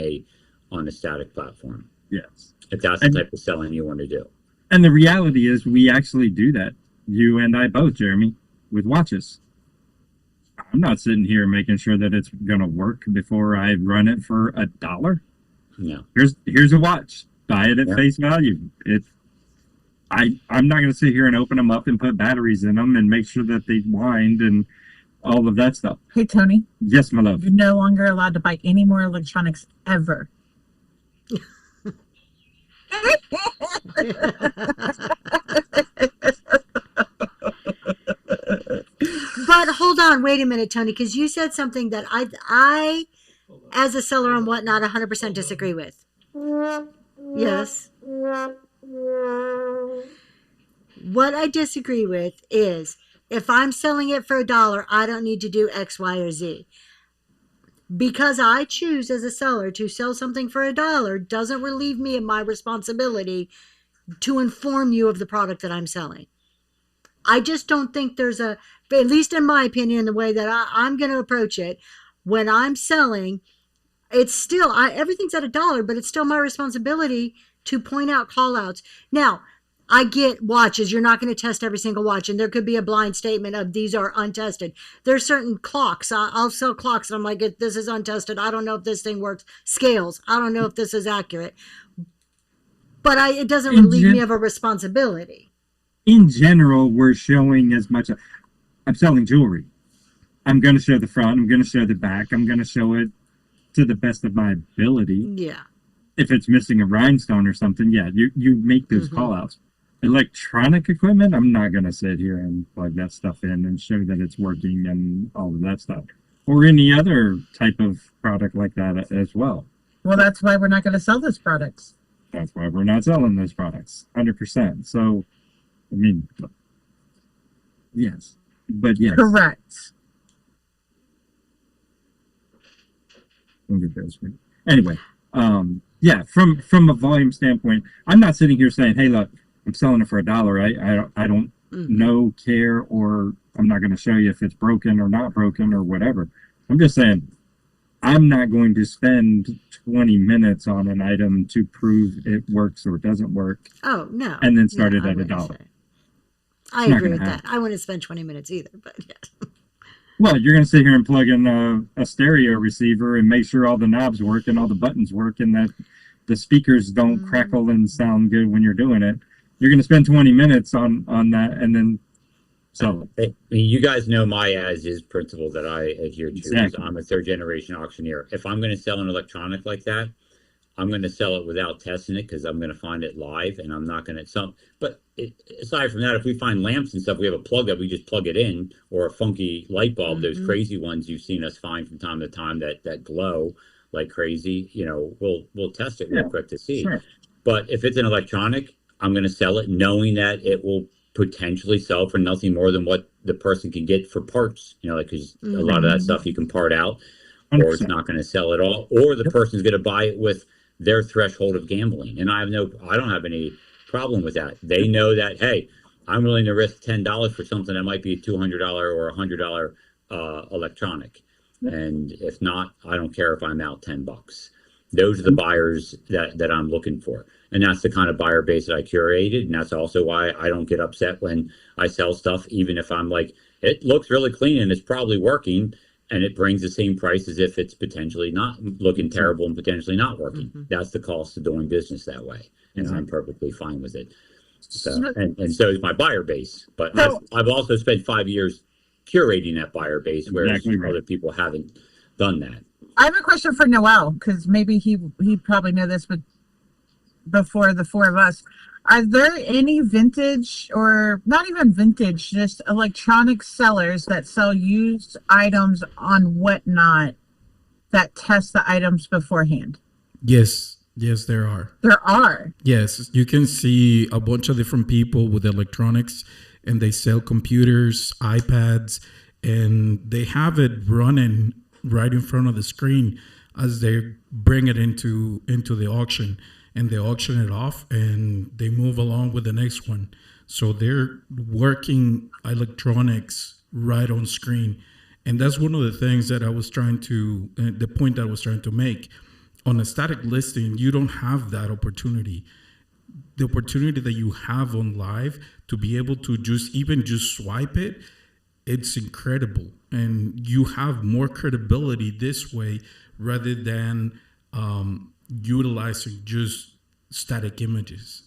a static platform. Yes. If that's the type of selling you want to do. And the reality is we actually do that. You and I both, Jeremy, with watches. I'm not sitting here making sure that it's going to work before I run it for $1. No. Here's a watch. Buy it at face value. I'm not going to sit here and open them up and put batteries in them and make sure that they wind and all of that stuff. Hey, Tony. Yes, my love. You're no longer allowed to buy any more electronics ever. But hold on, wait a minute, Tony, because you said something that I, as a seller on Whatnot, 100% disagree with. Yes. What I disagree with is if I'm selling it for $1, I don't need to do X, Y, or Z. Because I choose as a seller to sell something for $1 doesn't relieve me of my responsibility to inform you of the product that I'm selling. I just don't think there's at least in my opinion, the way that I'm going to approach it, when I'm selling, it's still, everything's at $1, but it's still my responsibility to point out call outs. Now, I get watches. You're not going to test every single watch. And there could be a blind statement of these are untested. There's certain clocks. I'll sell clocks. And I'm like, this is untested. I don't know if this thing works. Scales. I don't know if this is accurate. But it doesn't relieve me of a responsibility. In general, we're showing as much. I'm selling jewelry. I'm going to show the front. I'm going to show the back. I'm going to show it to the best of my ability. Yeah. If it's missing a rhinestone or something, yeah, you make those call outs. Electronic equipment, I'm not going to sit here and plug that stuff in and show that it's working and all of that stuff. Or any other type of product like that as well. Well, that's why we're not going to sell those products. That's why we're not selling those products, 100%. So, I mean, yes. But yes. Correct. Anyway, yeah, from a volume standpoint, I'm not sitting here saying, hey, look, I'm selling it for $1. I don't know, care, or I'm not going to show you if it's broken or not broken or whatever. I'm just saying I'm not going to spend 20 minutes on an item to prove it works or doesn't work. Oh, no. And then start it at $1. I agree with that. I wouldn't spend 20 minutes either, but yes. Well, you're going to sit here and plug in a stereo receiver and make sure all the knobs work and all the buttons work and that the speakers don't crackle and sound good when you're doing it. You're going to spend 20 minutes on that and then sell it. I mean, you guys know my as-is principle that I adhere to. Exactly. I'm a third-generation auctioneer. If I'm going to sell an electronic like that, I'm going to sell it without testing it because I'm going to find it live and I'm not going to sell. But aside from that, if we find lamps and stuff, we have a plug that we just plug it in, or a funky light bulb, those crazy ones you've seen us find from time to time that glow like crazy, we'll test it real quick to see. Sure. But if it's an electronic, I'm going to sell it knowing that it will potentially sell for nothing more than what the person can get for parts. You know, like, because a lot of that stuff you can part out, or it's 100%. not going to sell at all, or the person's going to buy it with their threshold of gambling. And I don't have any problem with that. They know that, hey, I'm willing to risk $10 for something that might be a $200 or $100 electronic. And if not, I don't care if I'm out $10. Those are the buyers that I'm looking for. And that's the kind of buyer base that I curated. And that's also why I don't get upset when I sell stuff, even if I'm like, it looks really clean and it's probably working, and it brings the same price as if it's potentially not looking terrible and potentially not working. That's the cost of doing business that way. And I'm perfectly fine with it. So, and so is my buyer base. But I've also spent 5 years curating that buyer base, whereas other people haven't done that. I have a question for Noel, because maybe he probably know this, but before the four of us, are there any vintage, or not even vintage, just electronic sellers that sell used items on Whatnot that test the items beforehand? Yes, there are. There are. Yes, you can see a bunch of different people with electronics, and they sell computers, iPads, and they have it running right in front of the screen as they bring it into the auction, and they auction it off and they move along with the next one. So they're working electronics right on screen. And that's one of the things that I was trying to, the point that I was trying to make. On a static listing, you don't have that opportunity. The opportunity that you have on live to be able to just swipe it, it's incredible. And you have more credibility this way rather than utilizing just static images.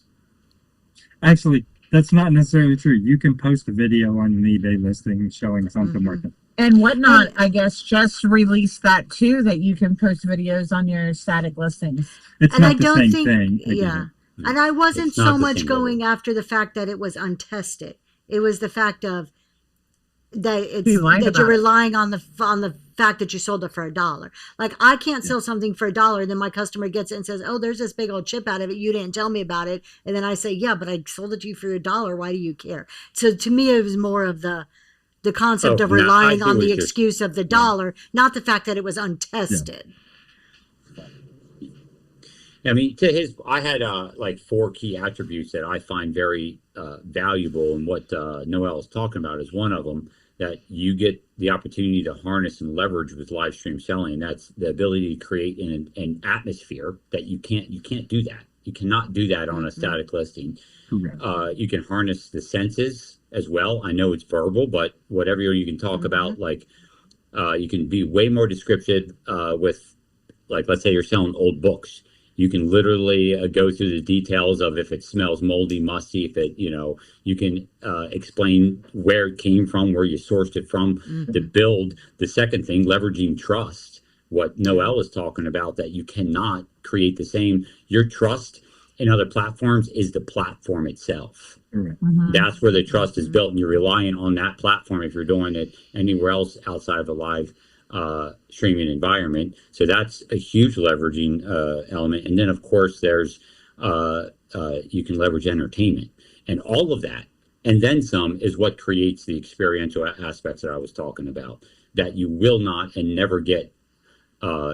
Actually, that's not necessarily true. You can post a video on an eBay listing showing something working. And Whatnot, I guess, just released that too, that you can post videos on your static listings. It's not the same thing. Yeah. And I wasn't so much going after the fact that it was untested. It was the fact of that you're relying on the fact that you sold it for $1. Like, I can't sell something for $1, and then my customer gets it and says, "Oh, there's this big old chip out of it. You didn't tell me about it." And then I say, "Yeah, but I sold it to you for $1. Why do you care?" So to me, it was more of the concept of relying on the excuse of the $1, not the fact that it was untested. I mean, I had like 4 key attributes that I find very valuable, and what Noel is talking about is one of them, that you get the opportunity to harness and leverage with live stream selling. And that's the ability to create an atmosphere that you can't do that. You cannot do that on a static listing. You can harness the senses as well. I know it's verbal, but whatever you can talk about, like you can be way more descriptive with, like, let's say you're selling old books. You can literally go through the details of if it smells moldy, musty, if it, you can explain where it came from, where you sourced it from, the build. The second thing, leveraging trust, what Noel is talking about, that you cannot create the same. Your trust in other platforms is the platform itself. That's where the trust is built, and you're relying on that platform if you're doing it anywhere else outside of a live streaming environment. So that's a huge leveraging element. And then of course there's you can leverage entertainment, and all of that and then some is what creates the experiential aspects that I was talking about, that you will not and never get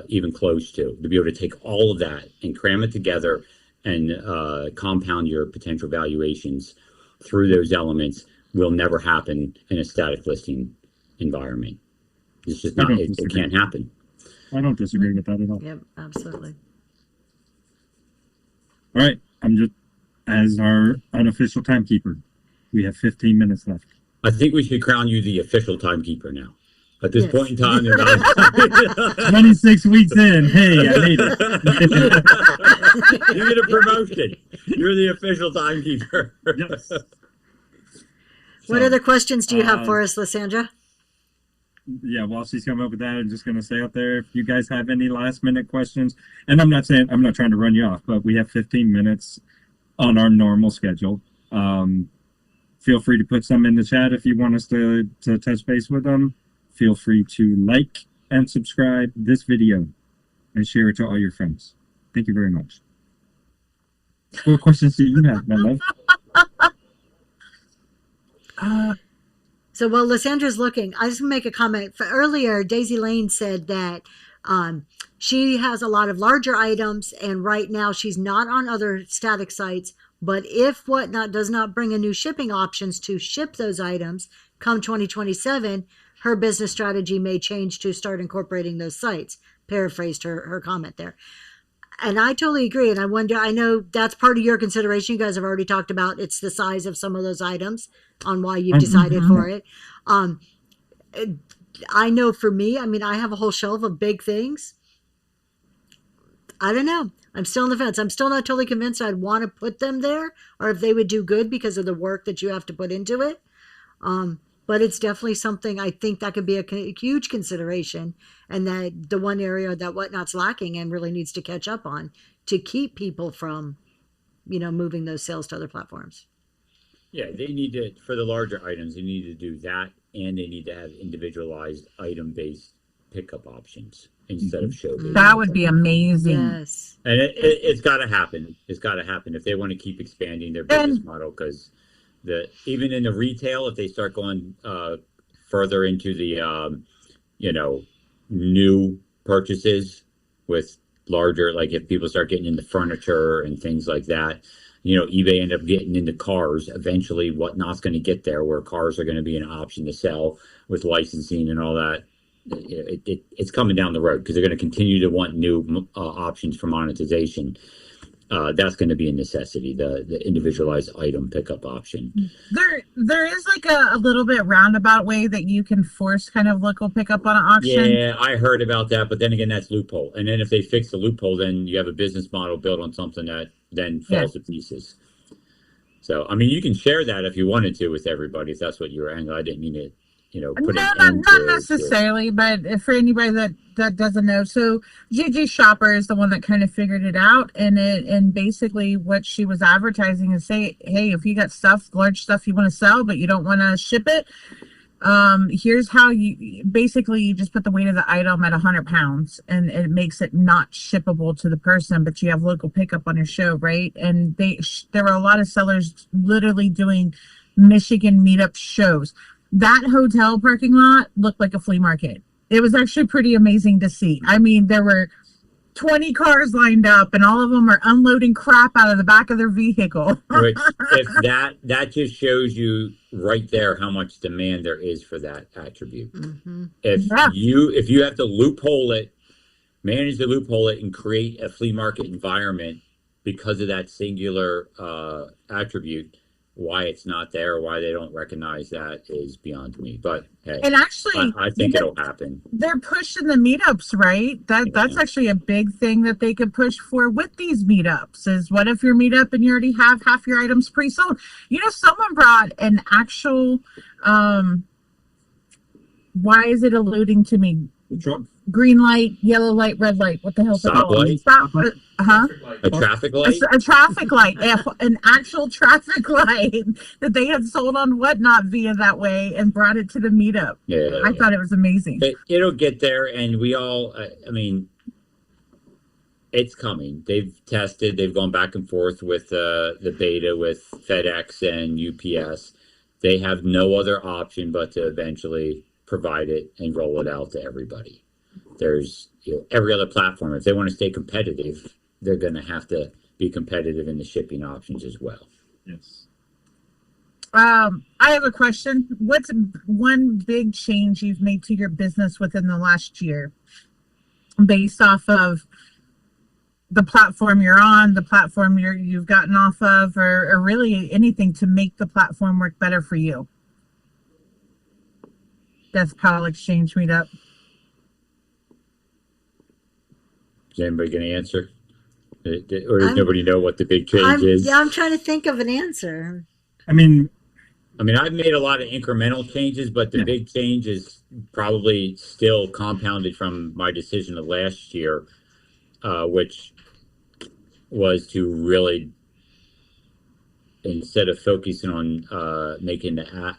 even close to be able to take all of that and cram it together and compound your potential valuations through those elements will never happen in a static listing environment. It's just not, it can't happen. I don't disagree with that at all. Yep, absolutely. All right, I'm just, as our unofficial timekeeper, we have 15 minutes left. I think we should crown you the official timekeeper now. At this point in time, 26 weeks in, hey, I made it. You get a promotion. You're the official timekeeper. Yes. What other questions do you have for us, Lysandra? Yeah, while she's coming up with that, I'm just going to say out there, if you guys have any last minute questions, and I'm not trying to run you off, but we have 15 minutes on our normal schedule. Feel free to put some in the chat if you want us to touch base with them. Feel free to like and subscribe this video and share it to all your friends. Thank you very much. What questions do you have, my love? Uh, So while Lysandra's looking, I just want to make a comment. For earlier, Daisy Lane said that she has a lot of larger items, and right now she's not on other static sites. But if Whatnot does not bring a new shipping options to ship those items come 2027, her business strategy may change to start incorporating those sites. Paraphrased her comment there. And I totally agree. And I wonder, I know that's part of your consideration. You guys have already talked about it's the size of some of those items on why you've decided for it. I know for me, I mean, I have a whole shelf of big things. I don't know. I'm still on the fence. I'm still not totally convinced I'd want to put them there or if they would do good because of the work that you have to put into it. But it's definitely something I think that could be a huge consideration, and that the one area that Whatnot's lacking and really needs to catch up on to keep people from, moving those sales to other platforms. Yeah, they need to, for the larger items, they need to do that, and they need to have individualized item-based pickup options instead of show-based. that would be amazing. Yes. And it's got to happen. It's got to happen if they want to keep expanding their business model, because even in the retail, if they start going further into the new purchases with larger, like if people start getting into furniture and things like that, eBay end up getting into cars. Eventually, Whatnot's going to get there, where cars are going to be an option to sell with licensing and all that. It's coming down the road because they're going to continue to want new options for monetization. That's going to be a necessity, the individualized item pickup option. There is like a little bit roundabout way that you can force kind of local pickup on an auction. Yeah, I heard about that, but then again, that's loophole. And then if they fix the loophole, then you have a business model built on something that then falls to pieces. So, I mean, you can share that if you wanted to with everybody, if that's what you were angling. I didn't mean to, put No, an end not to necessarily, but for anybody that doesn't know, so GG Shopper is the one that kind of figured it out, and basically what she was advertising is say, hey, if you got large stuff you want to sell, but you don't want to ship it, here's how you just put the weight of the item at 100 pounds, and it makes it not shippable to the person, but you have local pickup on your show, right? And there were a lot of sellers literally doing Michigan meetup shows. That hotel parking lot looked like a flea market. It was actually pretty amazing to see. I mean, there were 20 cars lined up, and all of them are unloading crap out of the back of their vehicle. Which, if that just shows you right there how much demand there is for that attribute. Mm-hmm. If you have to manage to loophole it, and create a flea market environment because of that singular attribute, why it's not there, why they don't recognize that is beyond me. But hey, and actually, I think it'll happen. They're pushing the meetups, right? That's actually a big thing that they could push for with these meetups. Is what if your meetup and you already have half your items pre-sold? Someone brought an actual. Why is it eluding to me? Green light, yellow light, red light. What the hell is it called? A traffic light? A traffic light. An actual traffic light that they had sold on Whatnot via that way and brought it to the meetup. Yeah. I thought it was amazing. It'll get there, and we all, it's coming. They've tested, they've gone back and forth with the beta with FedEx and UPS. They have no other option but to eventually provide it and roll it out to everybody. There's every other platform. If they want to stay competitive, they're going to have to be competitive in the shipping options as well. Yes. I have a question. What's one big change you've made to your business within the last year based off of the platform you're on, the platform you've gotten off of, or really anything to make the platform work better for you? Death Pal Exchange Meetup. Is anybody going to answer? Or does nobody know what the big change is? Yeah, I'm trying to think of an answer. I mean, I've made a lot of incremental changes, but the big change is probably still compounded from my decision of last year, which was to really, instead of focusing on making the app,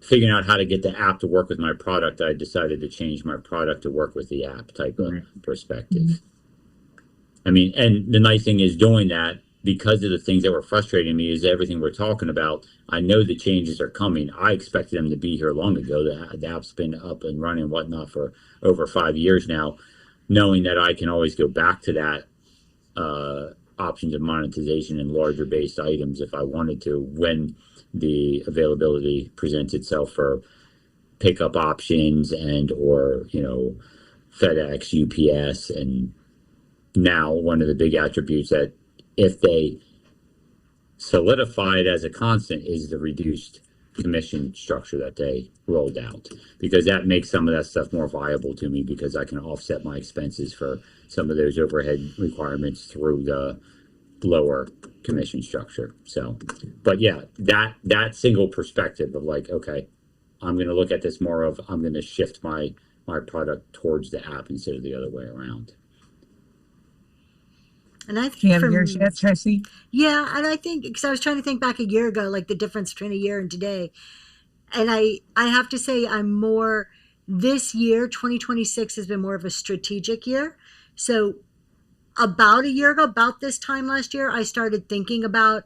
figuring out how to get the app to work with my product, I decided to change my product to work with the app type of perspective. I mean, and the nice thing is doing that, because of the things that were frustrating me is everything we're talking about. I know the changes are coming. I expected them to be here long ago. The app's been up and running and whatnot for over 5 years now, knowing that I can always go back to that options of monetization and larger based items if I wanted to, when the availability presents itself for pickup options and or FedEx, UPS. And now one of the big attributes that if they solidify it as a constant is the reduced commission structure that they rolled out, because that makes some of that stuff more viable to me, because I can offset my expenses for some of those overhead requirements through the lower commission structure. So, but yeah, that single perspective of like, okay, I'm going to look at this more of, I'm going to shift my product towards the app instead of the other way around. And I think Do you have yours yet, Tracy? Yeah, and I think, because I was trying to think back a year ago, like the difference between a year and today. And I have to say this year, 2026 has been more of a strategic year. So about a year ago, about this time last year, I started thinking about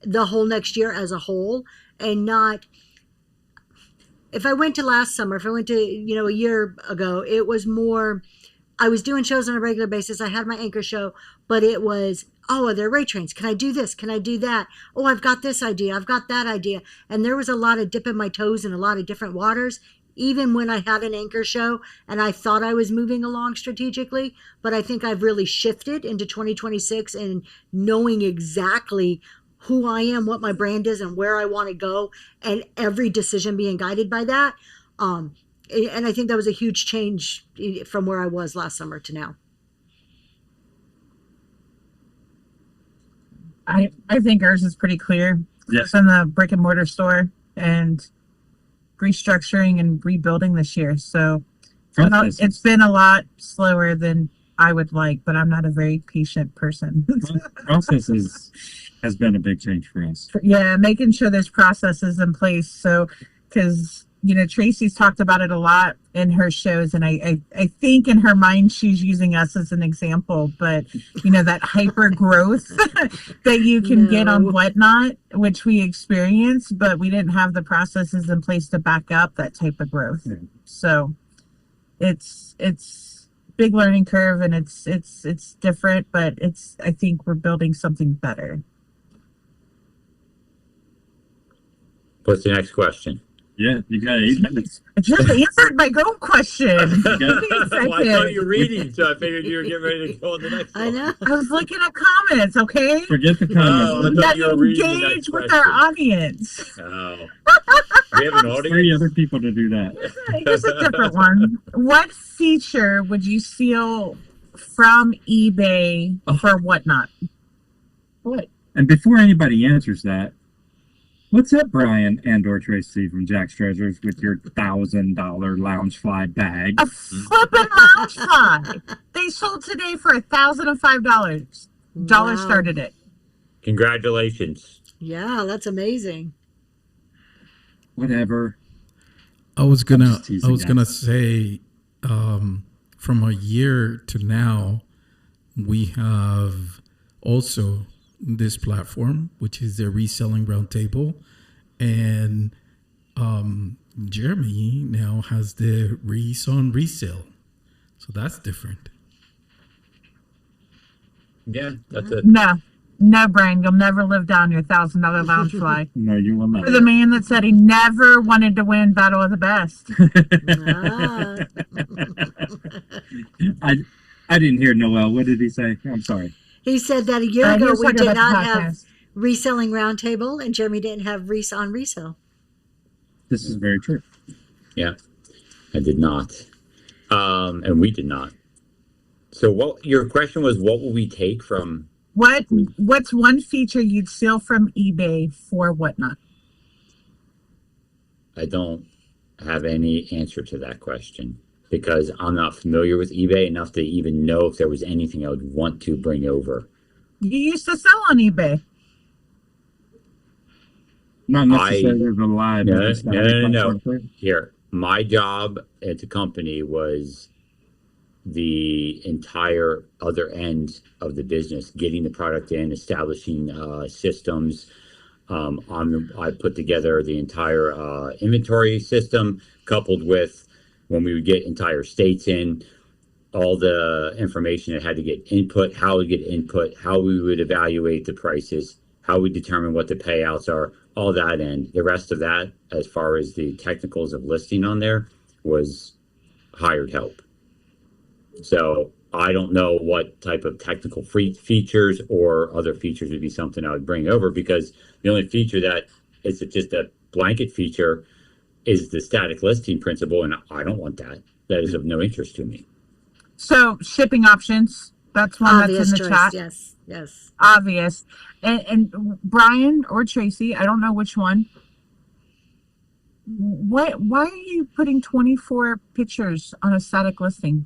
the whole next year as a whole, and not, if I went to last summer, if I went to, a year ago, it was more, I was doing shows on a regular basis. I had my anchor show, but it was, oh, are there rate trains? Can I do this? Can I do that? Oh, I've got this idea. I've got that idea. And there was a lot of dipping my toes in a lot of different waters, even when I had an anchor show and I thought I was moving along strategically. But I think I've really shifted into 2026 and knowing exactly who I am, what my brand is, and where I want to go, and every decision being guided by that. And I think that was a huge change from where I was last summer to now. I think ours is pretty clear. Yes. It's in the brick and mortar store and restructuring and rebuilding this year. So it's been a lot slower than I would like, but I'm not a very patient person. Processes has been a big change for us. Yeah, making sure there's processes in place. So, because Tracy's talked about it a lot in her shows, and I think in her mind she's using us as an example, but that hyper growth that you can get on Whatnot, which we experienced, but we didn't have the processes in place to back up that type of growth. Yeah. So it's big learning curve, and it's different, but I think we're building something better. What's the next question? Yeah, you got 8 minutes. I just answered my own question. Well, I saw you reading, so I figured you were getting ready to go on the next one. I know. I was looking at comments, okay? Forget the comments. I thought you were reading the next Engage with question. our audience. Oh. We have an audience? 3 other people to do that. Here's a different one. What feature would you steal from eBay for Whatnot? What? And before anybody answers that, what's up, Brian and/or Tracy from Jack's Treasures, with your $1,000 Loungefly bag? A flippin' Loungefly. They sold today for $1,005. Dollar started it. Congratulations. Yeah, that's amazing. Whatever. I was gonna say, from a year to now, we have also this platform, which is the reselling roundtable, and Jeremy now has the Reese on resale, so that's different. Yeah, that's it. No, Brian, you'll never live down your $1,000 Loungefly. No, you will not. For the man that said he never wanted to win Battle of the Best. I didn't hear Noel. What did he say? I'm sorry. He said that a year ago we did not have podcast. reselling roundtable, and Jeremy didn't have Reese on resale. This is very true. Yeah, I did not. And we did not. So what your question was, what will we take from... What's one feature you'd steal from eBay for Whatnot? I don't have any answer to that question, because I'm not familiar with eBay enough to even know if there was anything I would want to bring over. You used to sell on eBay. Not necessarily the live. No. Here, my job at the company was the entire other end of the business, getting the product in, establishing systems. I put together the entire inventory system, coupled with when we would get entire states in, all the information that had to get input, how we get input, how we would evaluate the prices, how we determine what the payouts are, all that. And the rest of that, as far as the technicals of listing on there, was hired help. So I don't know what type of technical features or other features would be something I would bring over, because the only feature that is just a blanket feature is the static listing principle, and I don't want that. That is of no interest to me. So shipping options, that's one Obvious that's in the choice. chat. Yes, yes. Obvious. And Brian or Tracy, I don't know which one. Why are you putting 24 pictures on a static listing?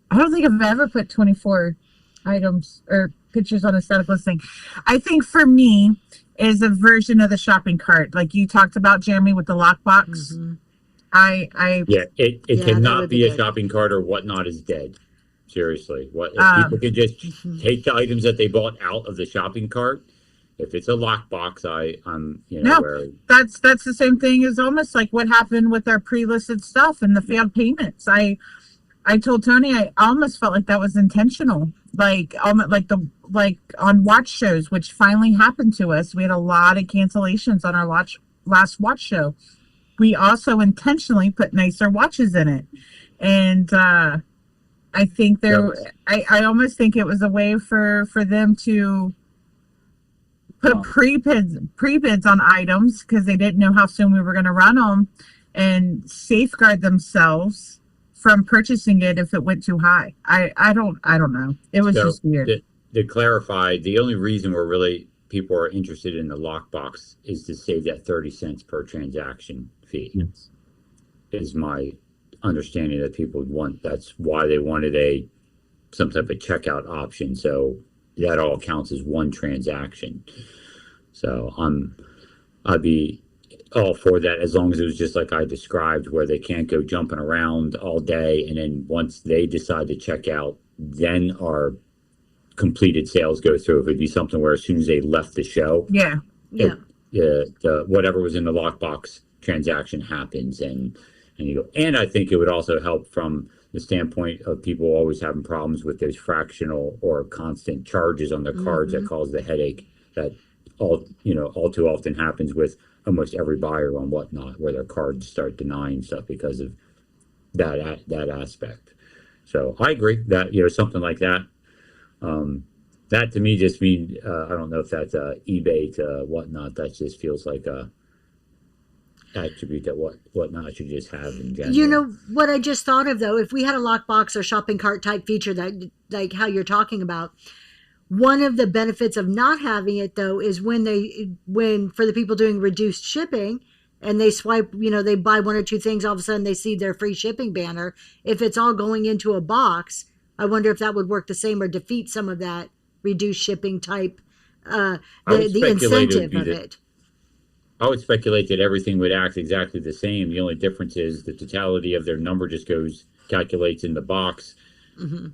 I don't think I've ever put 24 items or pictures on a static listing. I think for me is a version of the shopping cart, like you talked about, Jeremy, with the lockbox. Mm-hmm. It Yeah, that cannot would be be a good. shopping cart, or whatnot is dead. Seriously, what if people could just take the items that they bought out of the shopping cart? If it's a lockbox, I'm No, that's the same thing as almost like what happened with our pre-listed stuff and the failed payments. I told Tony I almost felt like that was intentional, like on watch shows, which finally happened to us. We had a lot of cancellations on our last watch show. We also intentionally put nicer watches in it, and I think I almost think it was a way for them to put pre-bids on items because they didn't know how soon we were going to run them, and safeguard themselves from purchasing it if it went too high. I don't know. It was just weird. To clarify, the only reason people are interested in the lockbox is to save that 30 cents per transaction fee. Yes. Is my understanding that people would want. That's why they wanted some type of checkout option. So that all counts as one transaction. So I'd be all for that, as long as it was just like I described, where they can't go jumping around all day, and then once they decide to check out, then our completed sales go through. If it'd be something where as soon as they left the show, whatever was in the lockbox transaction happens, and you go. And I think it would also help from the standpoint of people always having problems with those fractional or constant charges on their cards that cause the headache that all too often happens with almost every buyer on Whatnot, where their cards start denying stuff because of that aspect. So I agree that something like that. That to me just means I don't know if that's eBay to Whatnot. That just feels like a attribute that Whatnot should just have in general. You know what I just thought of, though? If we had a lockbox or shopping cart type feature that, like how you're talking about, one of the benefits of not having it, though, is when for the people doing reduced shipping and they swipe, they buy one or two things, all of a sudden they see their free shipping banner. If it's all going into a box, I wonder if that would work the same or defeat some of that reduced shipping type, the incentive of it. I would speculate that everything would act exactly the same. The only difference is the totality of their number just calculates in the box. And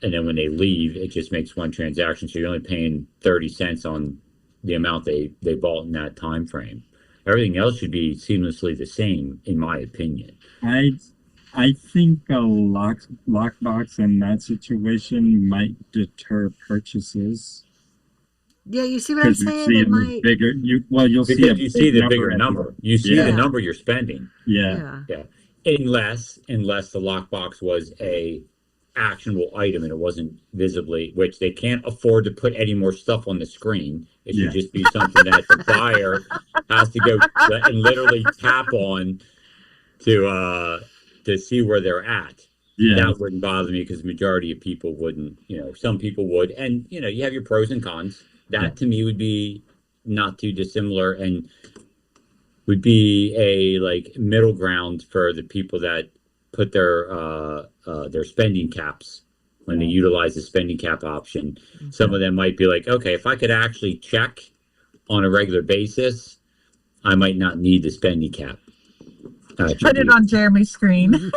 then when they leave, it just makes one transaction. So you're only paying 30 cents on the amount they bought in that time frame. Everything else should be seamlessly the same, in my opinion. I think a lockbox in that situation might deter purchases. Yeah, you see what I'm saying? You'll see the bigger number. You see the number you're spending. Yeah. Unless the lockbox was a actionable item and it wasn't visibly, which they can't afford to put any more stuff on the screen. It should just be something that the buyer has to go and literally tap on to see where they're at. That wouldn't bother me, because the majority of people wouldn't. Some people would, and you have your pros and cons. That to me would be not too dissimilar, and would be a middle ground for the people that put their spending caps when they utilize the spending cap option. Some of them might be like, okay, if I could actually check on a regular basis, I might not need the spending cap. Put it on Jeremy's screen.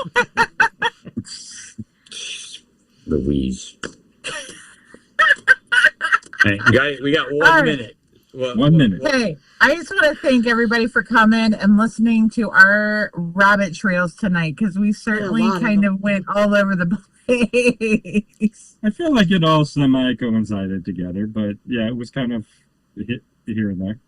Louise. Hey, we got 1 All right. minute. 1 minute. Hey, I just want to thank everybody for coming and listening to our rabbit trails tonight, because we certainly lot of kind them. of went all over the place. I feel like it all semi coincided together, but yeah, it was kind of hit here and there.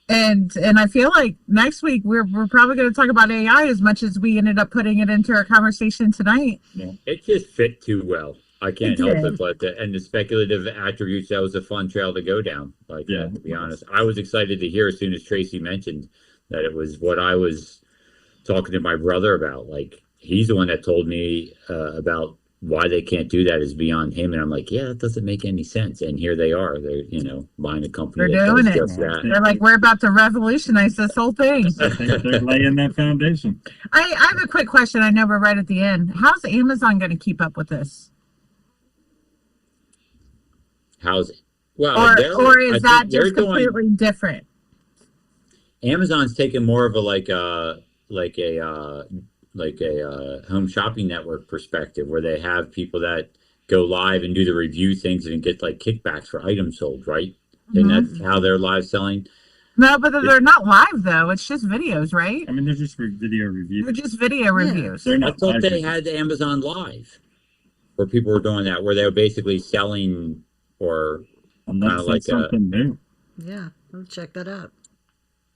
And I feel like next week we're probably going to talk about AI as much as we ended up putting it into our conversation tonight. It just fit too well. I can't It help did. it, but and the speculative attributes, that was a fun trail to go down. Like, Yeah. to be honest, I was excited to hear as soon as Tracy mentioned that it was what I was talking to my brother about. Like, he's the one that told me about why they can't do that is beyond him, and I'm like, yeah, that doesn't make any sense. And here they are, they're buying a company They're that doing does it. just that. They're like, we're about to revolutionize this whole thing. I think they're laying that foundation. I have a quick question. I know we're right at the end. How's Amazon going to keep up with this? How's it? Well, Or I is that think they're just completely different? Amazon's taken more of a like a home shopping network perspective, where they have people that go live and do the review things and get like kickbacks for items sold, right? And that's how they're live selling. No, but they're not live though. It's just videos, right? I mean, they're just video reviews. They're just video reviews. They're I not thought live they reviews. had Amazon Live, where people were doing that, where they were basically selling, or Unless kinda that's like something new. Yeah, I'll check that out.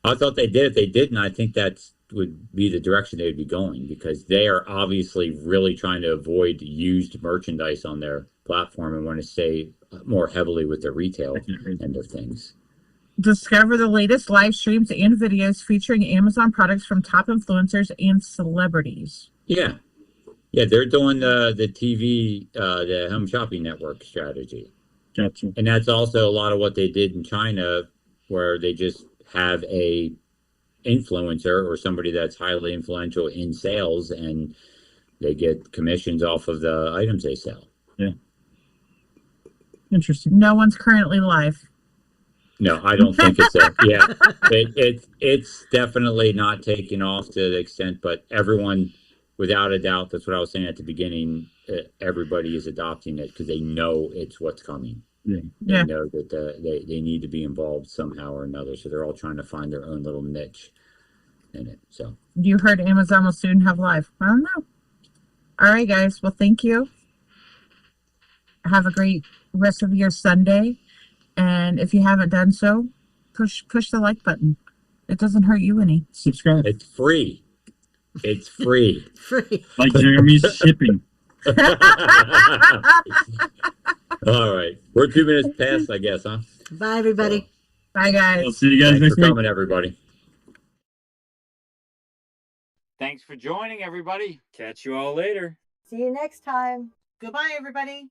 I thought they did. If they didn't, I think that would be the direction they would be going, because they are obviously really trying to avoid used merchandise on their platform and want to stay more heavily with the retail end of things. Discover the latest live streams and videos featuring Amazon products from top influencers and celebrities. Yeah. Yeah, they're doing the TV, the home shopping network strategy. Gotcha. And that's also a lot of what they did in China, where they just have a influencer or somebody that's highly influential in sales, and they get commissions off of the items they sell. Yeah. Interesting. No one's currently live. No, I don't think it's it's definitely not taking off to the extent, but everyone, without a doubt, that's what I was saying at the beginning, everybody is adopting it because they know it's what's coming. Yeah. They know that they need to be involved somehow or another, so they're all trying to find their own little niche in it. So You heard Amazon will soon have live. I don't know. All right, guys. Well, thank you. Have a great rest of your Sunday. And if you haven't done so, push the like button. It doesn't hurt you any. Subscribe. it's free. It's free. Free. Like Jeremy's shipping. All right, we're 2 minutes past, I guess, huh? Bye, everybody. Bye, guys. I'll see you guys Thanks next for week. coming, everybody. Thanks for joining, everybody. Catch you all later. See you next time. Goodbye, everybody.